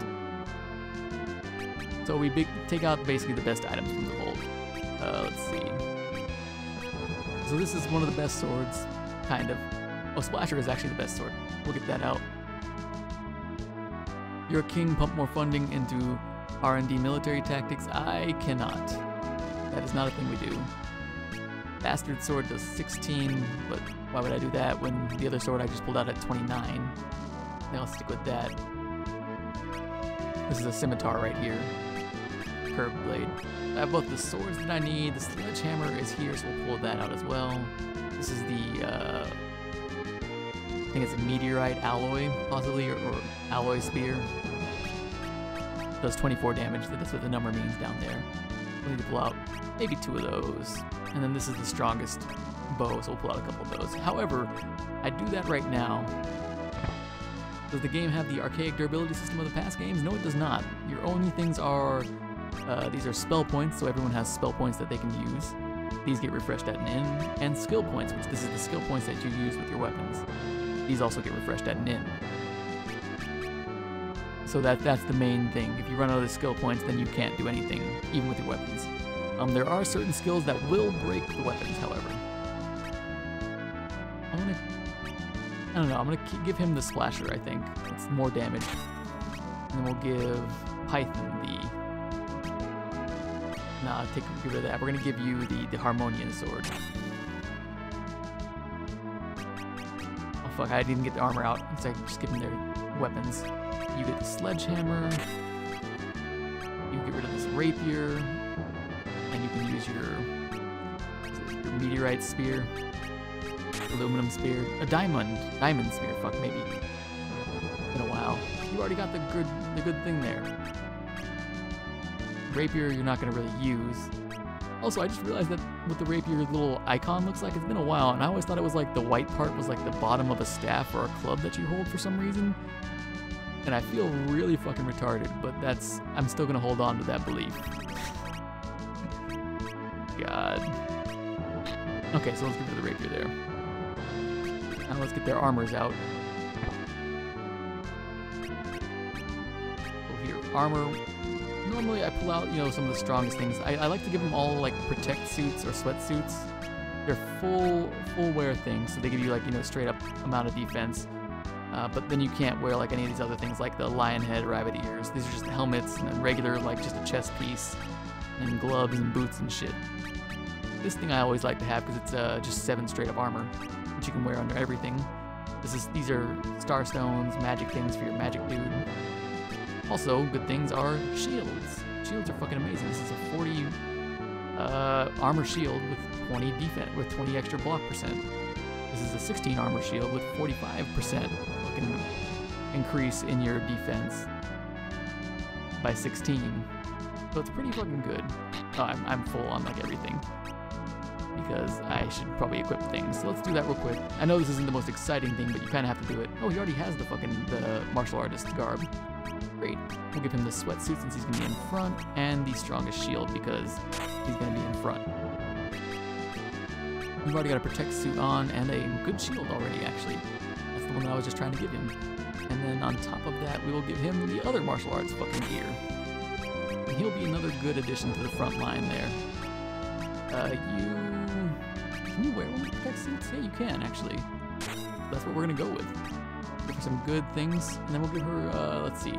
So we take out basically the best items from the vault. Let's see. So this is one of the best swords, kind of. Oh, Splasher is actually the best sword. We'll get that out. You're a king, pump more funding into R&D military tactics. I cannot. That is not a thing we do. Bastard sword does 16, but why would I do that when the other sword I just pulled out at 29? Now I'll stick with that. This is a scimitar right here. Curved blade. I have both the swords that I need. The sledgehammer is here, so we'll pull that out as well. This is the, I think it's a meteorite alloy, possibly, or alloy spear. Does 24 damage, that's what the number means down there. We need to pull out maybe 2 of those. And then this is the strongest bow, so we'll pull out a couple of those. However, I do that right now. Does the game have the archaic durability system of the past games? No, it does not. Your only things are, these are spell points, so everyone has spell points that they can use. These get refreshed at an inn, and skill points, which this is the skill points that you use with your weapons. These also get refreshed at an inn. So that's the main thing. If you run out of the skill points, then you can't do anything, even with your weapons. There are certain skills that will break the weapons, however. I don't know, I'm gonna give him the Splasher, I think. It's more damage. And then we'll give Python the... Nah, get rid of that. We're gonna give you the Harmonian Sword. Oh fuck, I didn't get the armor out. It's like just give them their weapons. You get the Sledgehammer. You get rid of this Rapier. And you can use your Meteorite Spear. Aluminum Spear. A Diamond Spear, fuck, maybe. Been a while. You already got the good thing there. Rapier you're not gonna really use. Also, I just realized that what the Rapier little icon looks like, it's been a while, and I always thought it was like the white part was like the bottom of a staff or a club that you hold for some reason. And I feel really fucking retarded, but I'm still gonna hold on to that belief. God. Okay, so let's get rid of the Rapier there. Now let's get their armors out. So here, armor. Normally I pull out, some of the strongest things. I like to give them all like protect suits or sweatsuits. They're full wear things, so they give you like, straight up amount of defense. But then you can't wear like any of these other things like the lion head, rabbit ears. These are just helmets and then regular like just a chest piece and gloves and boots and shit. This thing I always like to have because it's just 7 straight up armor, which you can wear under everything. These are star stones, magic things for your magic dude. Also, good things are shields. Shields are fucking amazing. This is a 40 armor shield with 20 defense, with 20 extra block percent. This is a 16 armor shield with 45% fucking increase in your defense by 16. So it's pretty fucking good. Oh, I'm full on like everything because I should probably equip things. So let's do that real quick. I know this isn't the most exciting thing, but you kind of have to do it. Oh, he already has the martial artist garb. Great. We'll give him the sweatsuit since he's going to be in front, and the strongest shield because he's going to be in front. We've already got a protect suit on and a good shield already, actually. That's the one that I was just trying to give him. And then on top of that, we will give him the other martial arts fucking gear. And he'll be another good addition to the front line there. Can you wear one of the protect suits? Yeah, you can, actually. That's what we're going to go with. Give her some good things, and then we'll give her, let's see,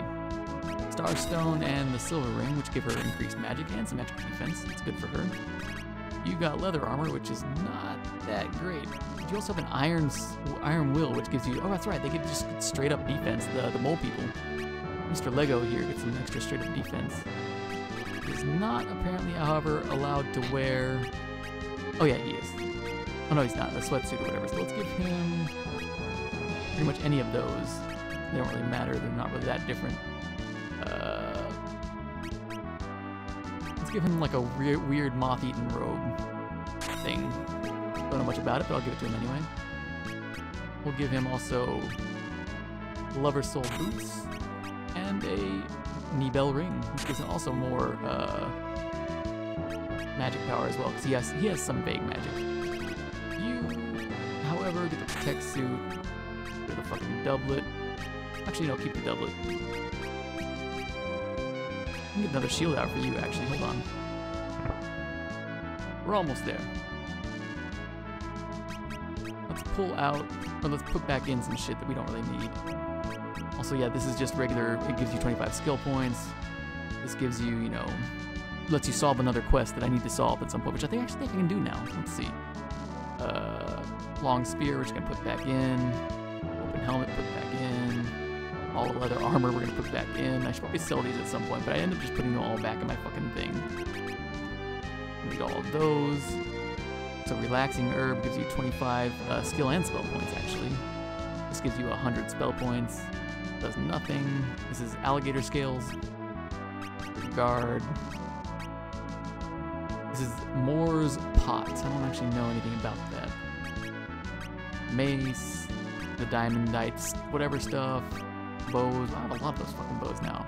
Starstone and the Silver Ring, which give her increased magic and some extra defense. It's good for her. You got leather armor, which is not that great. But you also have an iron will, which gives you, oh, that's right, they get just straight up defense, the mole people. Mr. Lego here gets some extra straight up defense. He is not apparently, however, allowed to wear, oh yeah, he is. Oh no, he's not, a sweatsuit or whatever, so let's give him pretty much any of those. They don't really matter, they're not really that different. Let's give him like a weird moth-eaten robe thing. Don't know much about it, but I'll give it to him anyway. We'll give him also Lover's Soul boots and a Nibel ring, which gives him also more magic power as well, because he has some vague magic. You, however, get the protect suit, get the fucking doublet. Actually, no, keep the doublet. I can get another shield out for you, actually. Hold on. We're almost there. Let's pull out, or let's put back in some shit that we don't really need. Also, yeah, this is just regular. It gives you 25 skill points. This gives you, lets you solve another quest that I need to solve at some point, which I actually think I can do now. Let's see. Long spear, which I can put back in. Open helmet, put back in. All the leather armor we're gonna put back in. I should probably sell these at some point, but I end up just putting them all back in my fucking thing. Need all of those. So relaxing herb gives you 25 skill and spell points, actually. This gives you 100 spell points. Does nothing. This is alligator scales. Guard. This is Moore's pots. I don't actually know anything about that. mace, the diamondites, whatever stuff, bows. I have a lot of those fucking bows now.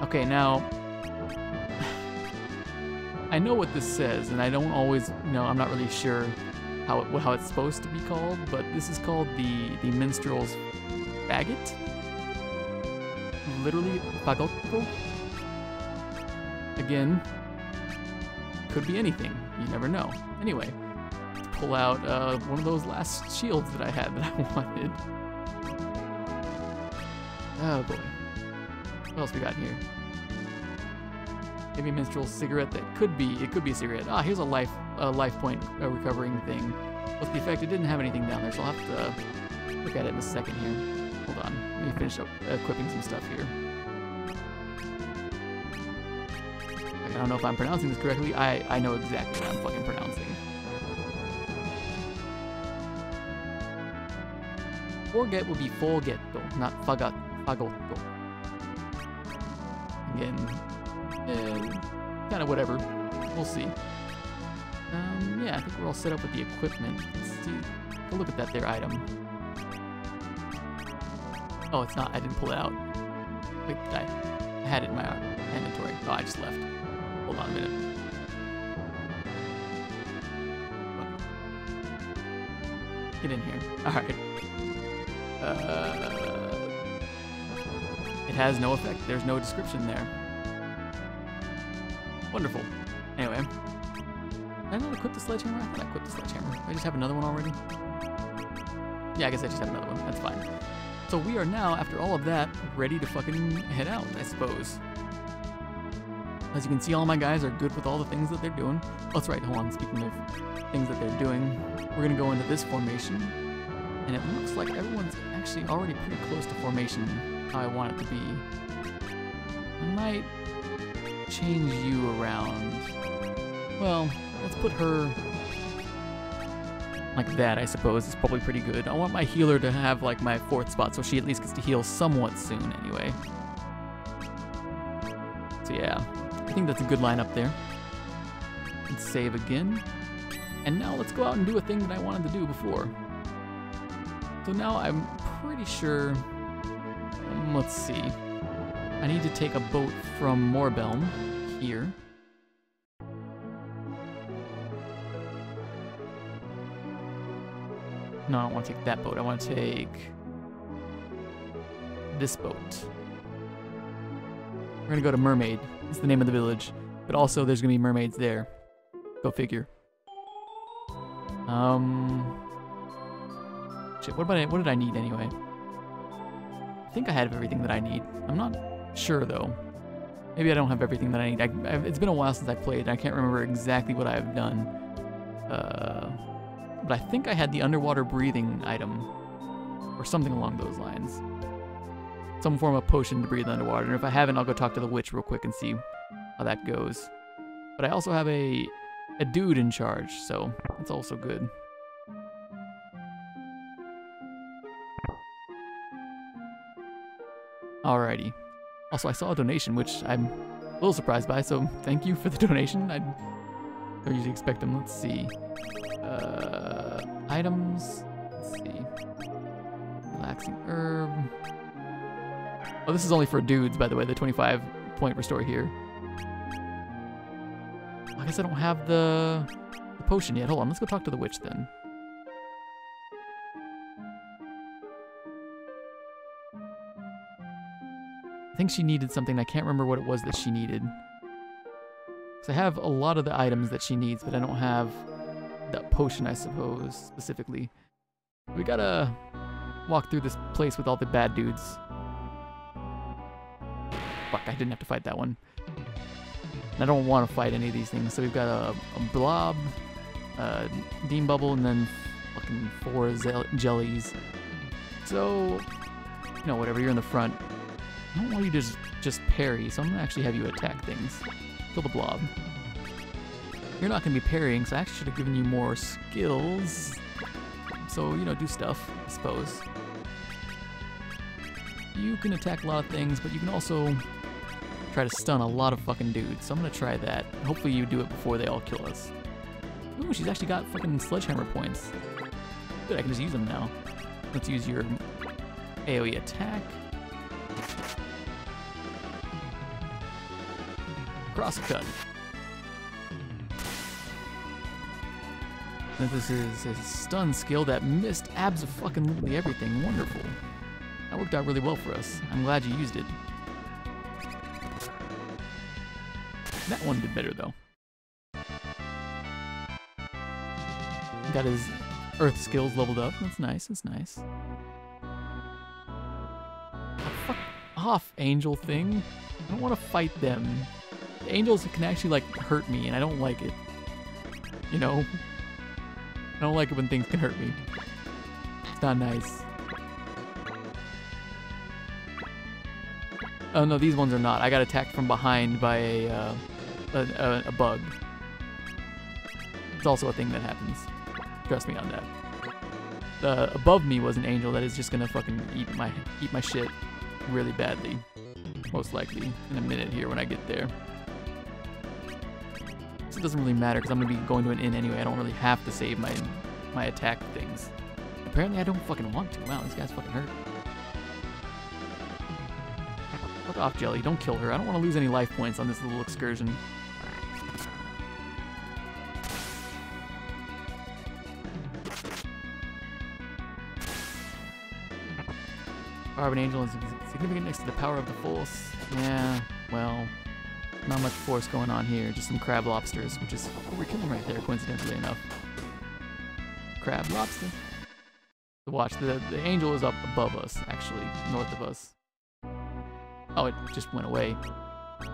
Okay, now I know what this says, and I don't always know. I'm not really sure how it's supposed to be called, but this is called the minstrel's faggot. Literally, fagotto. Again, could be anything. You never know. Anyway, let's pull out one of those last shields that I had that I wanted. Oh boy. What else we got here? Maybe a minstrel's cigarette. It could be a cigarette. Ah, here's a life point recovering thing. What's the effect? It didn't have anything down there, so I'll have to look at it in a second here. Hold on. Let me finish up equipping some stuff here. I don't know if I'm pronouncing this correctly. I know exactly what I'm fucking pronouncing. Forget would be forgetto, not fagotto. Again, kind of whatever. We'll see. Yeah, I think we're all set up with the equipment. Let's see. Go look at that there item. Oh, it's not. I didn't pull it out. Wait, I had it in my inventory. Oh, I just left. Hold on a minute. Get in here. Alright. It has no effect. There's no description there. Wonderful. Anyway. Did I not equip the sledgehammer? I thought I equipped the sledgehammer. I just have another one already? Yeah, I guess I just have another one. That's fine. So we are now, after all of that, ready to fucking head out, I suppose. As you can see, all my guys are good with all the things that they're doing. Oh, that's right, hold on, speaking of things that they're doing, we're gonna go into this formation, and it looks like everyone's actually already pretty close to formation, how I want it to be. I might change you around. Well, let's put her like that, I suppose. It's probably pretty good. I want my healer to have like my 4th spot, so she at least gets to heal somewhat soon anyway. So yeah, I think that's a good lineup there. Let's save again. And now let's go out and do a thing that I wanted to do before. So now I'm pretty sure, let's see. I need to take a boat from Morbelm here. No, I don't want to take that boat. I want to take this boat. We're going to go to Mermaid. It's the name of the village. But also, there's going to be mermaids there. Go figure. Shit, what did I need anyway? I think I had everything that I need. I'm not sure, though. Maybe I don't have everything that I need. It's been a while since I played, and I can't remember exactly what I've done. But I think I had the underwater breathing item, or something along those lines. Some form of potion to breathe underwater, and if I haven't, I'll go talk to the witch real quick and see how that goes. But I also have a dude in charge, so that's also good. Alrighty. Also, I saw a donation, which I'm a little surprised by, so thank you for the donation. I don't usually expect them. Let's see. Items. Let's see. Relaxing herb. Oh, this is only for dudes, by the way, the 25-point restore here. I guess I don't have the potion yet. Hold on, let's go talk to the witch then. I think she needed something. I can't remember what it was that she needed. So I have a lot of the items that she needs, but I don't have that potion, I suppose, specifically. We gotta walk through this place with all the bad dudes. Fuck, I didn't have to fight that one. And I don't want to fight any of these things. So we've got a blob, Dean Bubble, and then fucking 4 jellies. So, you know, whatever, you're in the front. I don't want you to just parry, so I'm gonna actually have you attack things. Kill the blob. You're not gonna be parrying, so I actually should have given you more skills. So, you know, do stuff, I suppose. You can attack a lot of things, but you can also try to stun a lot of fucking dudes. So I'm gonna try that. Hopefully you do it before they all kill us. Ooh, she's actually got fucking sledgehammer points. Good, I can just use them now. Let's use your AoE attack. Cross cut. And this is a stun skill that missed abso-fucking-lutely everything. Wonderful. That worked out really well for us. I'm glad you used it. That one did better though. Got his earth skills leveled up. That's nice, that's nice. Oh, fuck off, angel thing. I don't want to fight them. The angels can actually like hurt me and I don't like it. You know? I don't like it when things can hurt me. It's not nice. Oh no, these ones are not. I got attacked from behind by a bug. It's also a thing that happens. Trust me on that. Above me was an angel that is just gonna fucking eat my shit really badly. Most likely in a minute here when I get there. So it doesn't really matter because I'm gonna be going to an inn anyway. I don't really have to save my attack things. Apparently I don't fucking want to. Wow, these guys fucking hurt. Fuck off, Jelly. Don't kill her. I don't want to lose any life points on this little excursion. Power of an angel is significant next to the power of the force. Yeah, well, not much force going on here. Just some crab lobsters, which is what we're killing right there, coincidentally enough. Crab lobster. So watch, the angel is up above us, actually, north of us. Oh, it just went away.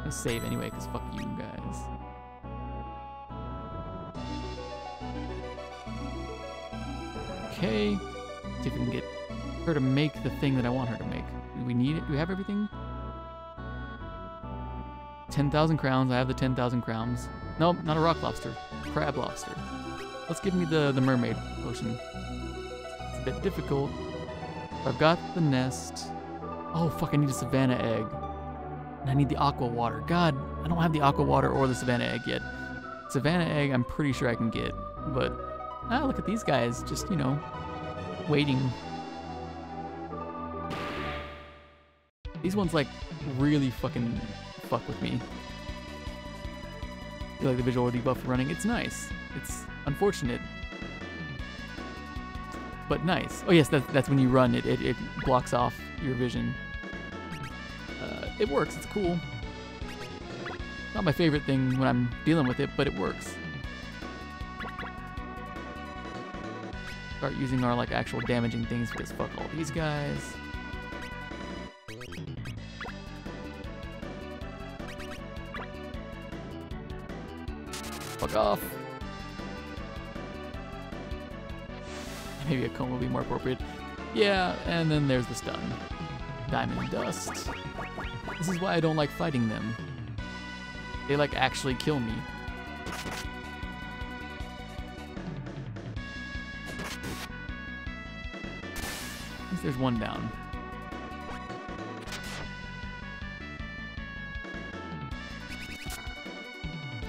Let's save anyway, because fuck you guys. Okay. See if we can get her to make the thing that I want her to make. Do we need it? Do we have everything? 10,000 crowns. I have the 10,000 crowns. Nope, not a rock lobster. Crab lobster. Let's give me the mermaid potion. It's a bit difficult. I've got the nest. Oh, fuck, I need a savannah egg. And I need the aqua water. God, I don't have the aqua water or the savannah egg yet. Savannah egg, I'm pretty sure I can get. But, look at these guys. Just, you know, waiting. These ones, like, really fucking fuck with me. I feel like the visual debuff running. It's nice. It's unfortunate. But nice. Oh yes, that's when you run, it blocks off your vision. It works, it's cool. Not my favorite thing when I'm dealing with it, but it works. Start using our like actual damaging things because fuck all these guys. Fuck off. Maybe a comb will be more appropriate. Yeah, and then there's the stun. Diamond dust. This is why I don't like fighting them. They like actually kill me. At least there's one down.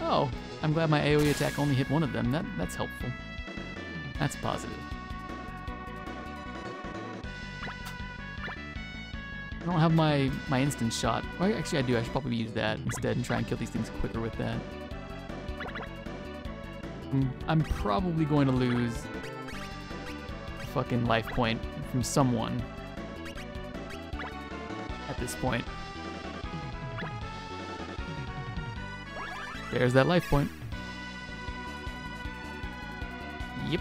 Oh, I'm glad my AoE attack only hit one of them. That's helpful. That's positive. I don't have my instant shot. Well, actually I do. I should probably use that instead and try and kill these things quicker with that. I'm probably going to lose a fucking life point from someone at this point. There's that life point. Yep.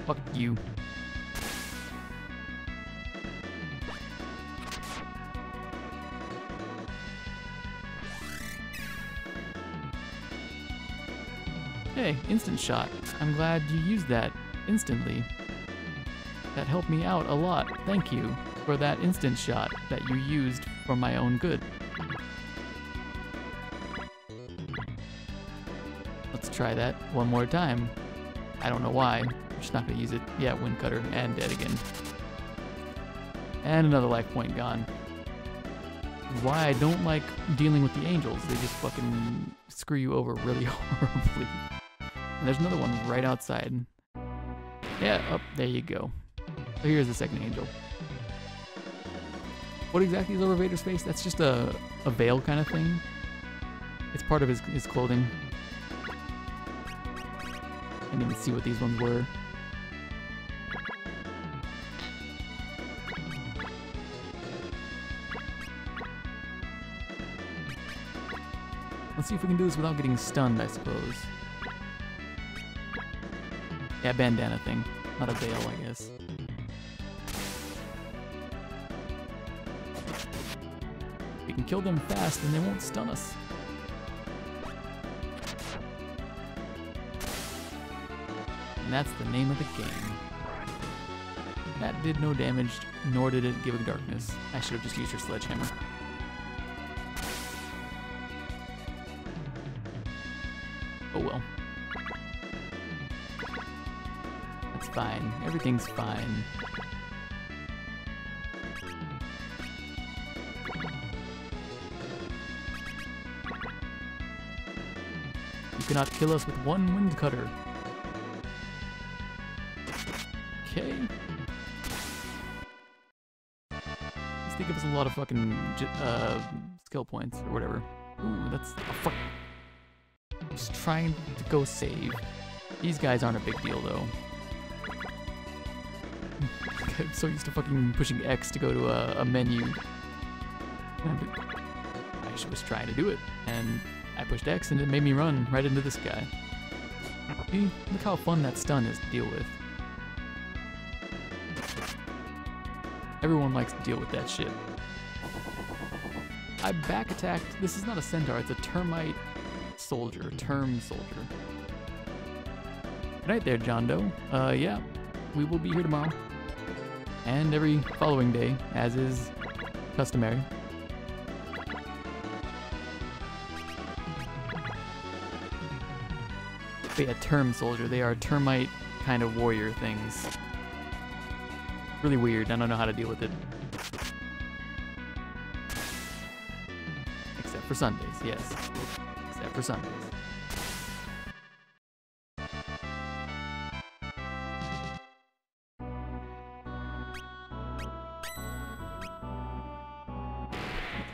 Fuck you. Hey, instant shot. I'm glad you used that instantly. That helped me out a lot. Thank you for that instant shot that you used for my own good. Let's try that one more time. I don't know why. I'm just not gonna use it. Yeah, wind cutter and dead again. And another life point gone. Why I don't like dealing with the angels. They just fucking screw you over really horribly. And there's another one right outside. Yeah, up there you go. So here's the second angel. What exactly is over Vader's face? That's just a veil kind of thing. It's part of his clothing. I didn't even see what these ones were. Let's see if we can do this without getting stunned, I suppose. Yeah, bandana thing. Not a veil, I guess. We can kill them fast and they won't stun us. And that's the name of the game. That did no damage, nor did it give a darkness. I should have just used your sledgehammer. Oh well. That's fine. Everything's fine. You cannot kill us with one wind cutter. Okay. This gives us a lot of fucking skill points or whatever. Ooh, that's a fuck. Just trying to go save. These guys aren't a big deal though. I'm so used to fucking pushing X to go to a menu. I was trying to do it, and I pushed X and it made me run right into this guy. See? Look how fun that stun is to deal with. Everyone likes to deal with that shit. I back attacked. This is not a centaur, it's a termite soldier, term soldier. Good night there, John Doe. Yeah, we will be here tomorrow. And every following day, as is customary. But yeah, term soldier. They are termite kind of warrior things. Really weird. I don't know how to deal with it. Except for Sundays, yes. Except for Sundays.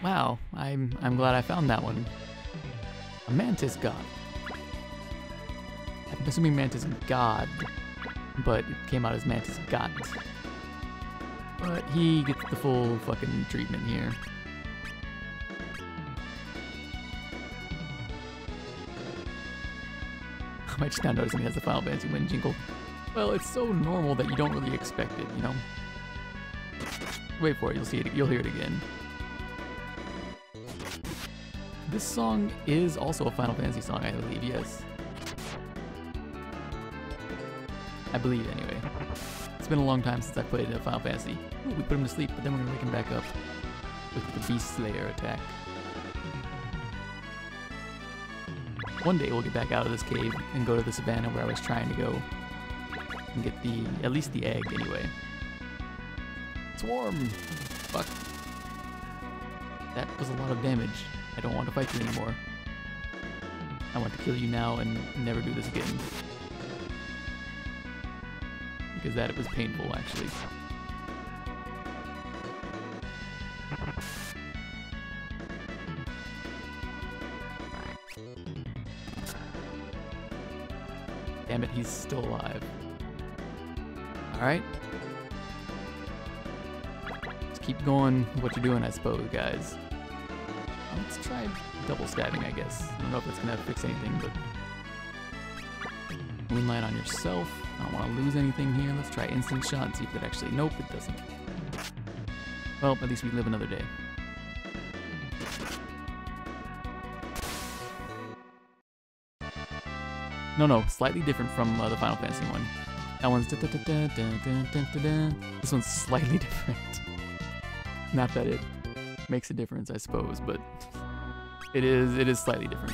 Wow, I'm glad I found that one. A mantis god. I'm assuming mantis god, but it came out as mantis god. But he gets the full fucking treatment here. I just now noticing he has the Final Fantasy wind jingle. Well, it's so normal that you don't really expect it, you know? Wait for it, you'll see it, you'll hear it again. This song is also a Final Fantasy song, I believe, yes. I believe, anyway. It's been a long time since I played a Final Fantasy. Ooh, we put him to sleep, but then we're gonna wake him back up with the Beast Slayer attack. One day we'll get back out of this cave and go to the savannah where I was trying to go and get at least the egg, anyway. Swarm! Fuck. That was a lot of damage. I don't want to fight you anymore. I want to kill you now and never do this again. Because that was painful, actually. Damn it, he's still alive. Alright. Just keep going with what you're doing, I suppose, guys. Let's try double stabbing, I guess. I don't know if it's gonna fix anything, but... Moonlight on yourself. I don't want to lose anything here. Let's try instant shot and see if it actually... Nope, it doesn't. Well, at least we live another day. No, slightly different from the Final Fantasy one. That one's... This one's slightly different. Not that it makes a difference, I suppose, but it is slightly different.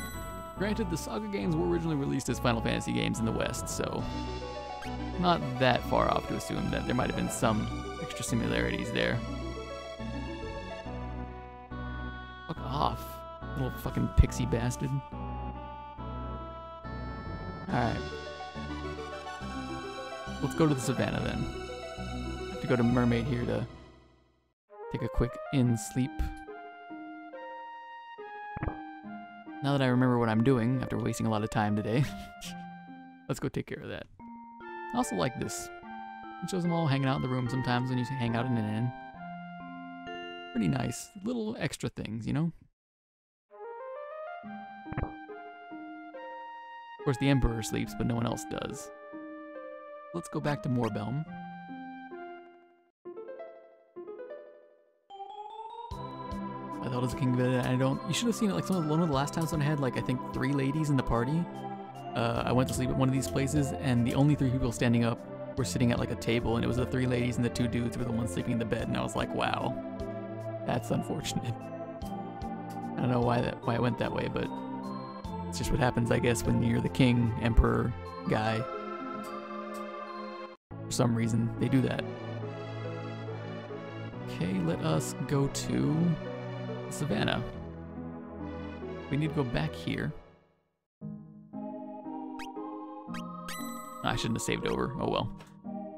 Granted, the Saga games were originally released as Final Fantasy games in the West, so not that far off to assume that there might have been some extra similarities there. Fuck off, little fucking pixie bastard. Alright. let's go to the savannah then. I have to go to Mermaid here to take a quick in-sleep. Now that I remember what I'm doing, after wasting a lot of time today, let's go take care of that. I also like this. It shows them all hanging out in the room sometimes when you hang out in an inn. Pretty nice. Little extra things, you know? Of course, the Emperor sleeps, but no one else does. Let's go back to Moorbelm. I thought it was a king of it. I don't. You should have seen it. Like one of the last times when I had like I think 3 ladies in the party. I went to sleep at one of these places, and the only 3 people standing up were sitting at like a table, and it was the 3 ladies and the 2 dudes were the ones sleeping in the bed, and I was like, wow, that's unfortunate. I don't know why it went that way, but it's just what happens, I guess, when you're the king, emperor guy. For some reason, they do that. Okay, let us go to Savannah. We need to go back here. I shouldn't have saved over. Oh well.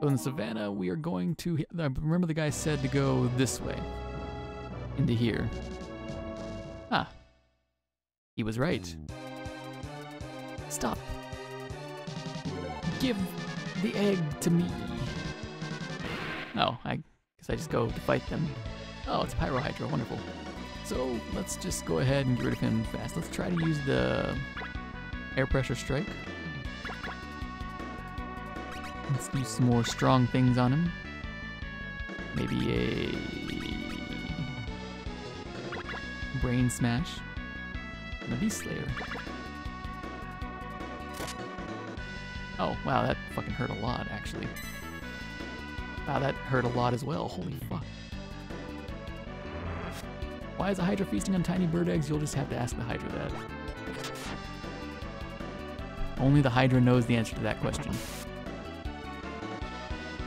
So in Savannah, we are going to... I remember the guy said to go this way. Into here. Ah. He was right. Stop. Give the egg to me. Oh, I guess I just go to fight them. Oh, it's Pyrohydra. Wonderful. So let's just go ahead and get rid of him fast. Let's try to use the air pressure strike. Let's do some more strong things on him. Maybe a brain smash and a beast slayer. Oh, wow, that fucking hurt a lot, actually. Wow, that hurt a lot as well. Holy fuck. Why is a Hydra feasting on tiny bird eggs? You'll just have to ask the Hydra that. Only the Hydra knows the answer to that question.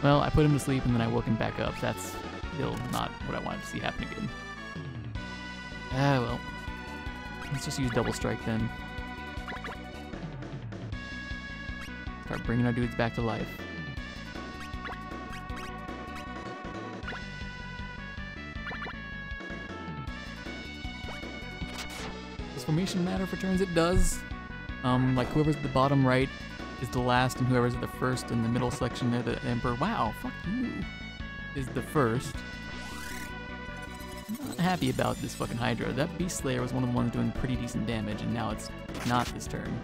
Well, I put him to sleep and then I woke him back up. That's still not what I wanted to see happen again. Ah, well. Let's just use double strike then. Start bringing our dudes back to life. Does formation matter for turns? It does. Like whoever's at the bottom right is the last, and whoever's at the first in the middle section there, the Emperor. Wow, fuck you. Is the first. I'm not happy about this fucking Hydra. That Beast Slayer was one of the ones doing pretty decent damage, and now it's not this turn.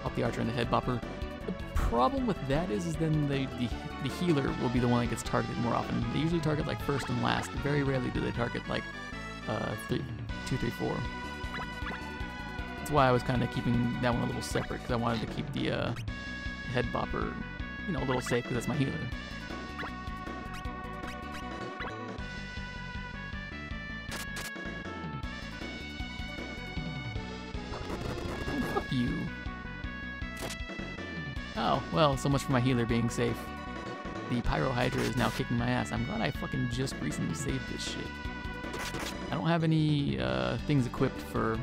Pop the archer and the head bopper. The problem with that is then the healer will be the one that gets targeted more often. They usually target like first and last. Very rarely do they target like 2, 3, 4. That's why I was kind of keeping that one a little separate, because I wanted to keep the head bopper, you know, a little safe, because that's my healer. Oh, fuck you. Oh, well, so much for my healer being safe. The Pyrohydra is now kicking my ass. I'm glad I fucking just recently saved this shit. I don't have any things equipped for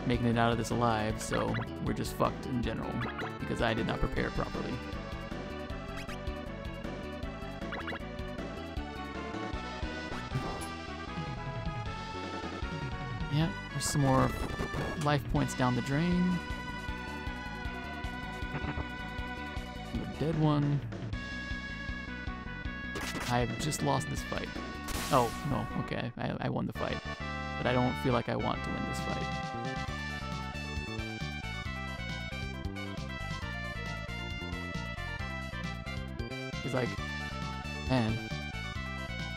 making it out of this alive, so we're just fucked in general, because I did not prepare properly. Yeah, there's some more life points down the drain. A dead one. I've just lost this fight. Oh, no, okay, I won the fight. But I don't feel like I want to win this fight. He's like, man,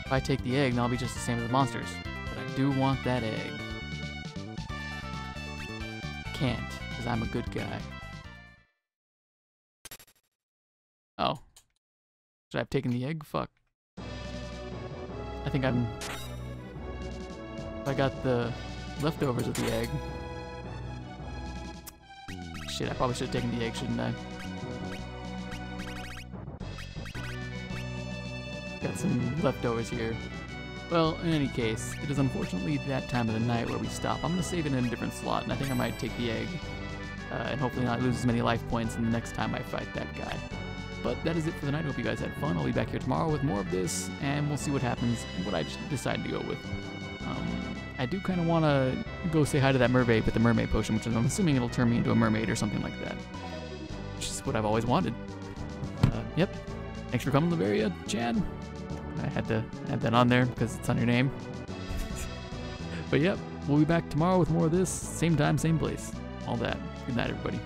if I take the egg, then I'll be just the same as the monsters. But I do want that egg. Can't, because I'm a good guy. Oh. Should I have taken the egg? Fuck. I think I'm... I got the leftovers of the egg. Shit, I probably should have taken the egg, shouldn't I? Got some leftovers here. Well, in any case, it is unfortunately that time of the night where we stop. I'm gonna save it in a different slot, and I think I might take the egg and hopefully not lose as many life points in the next time I fight that guy. But that is it for the night. Hope you guys had fun. I'll be back here tomorrow with more of this, and we'll see what happens, what I decide to go with. I do kind of want to go say hi to that mermaid with the mermaid potion, which I'm assuming it'll turn me into a mermaid or something like that. Which is what I've always wanted. Yep. Thanks for coming, Liberia, Chan. I had to add that on there because it's on your name. But yep, we'll be back tomorrow with more of this. Same time, same place. All that. Good night, everybody.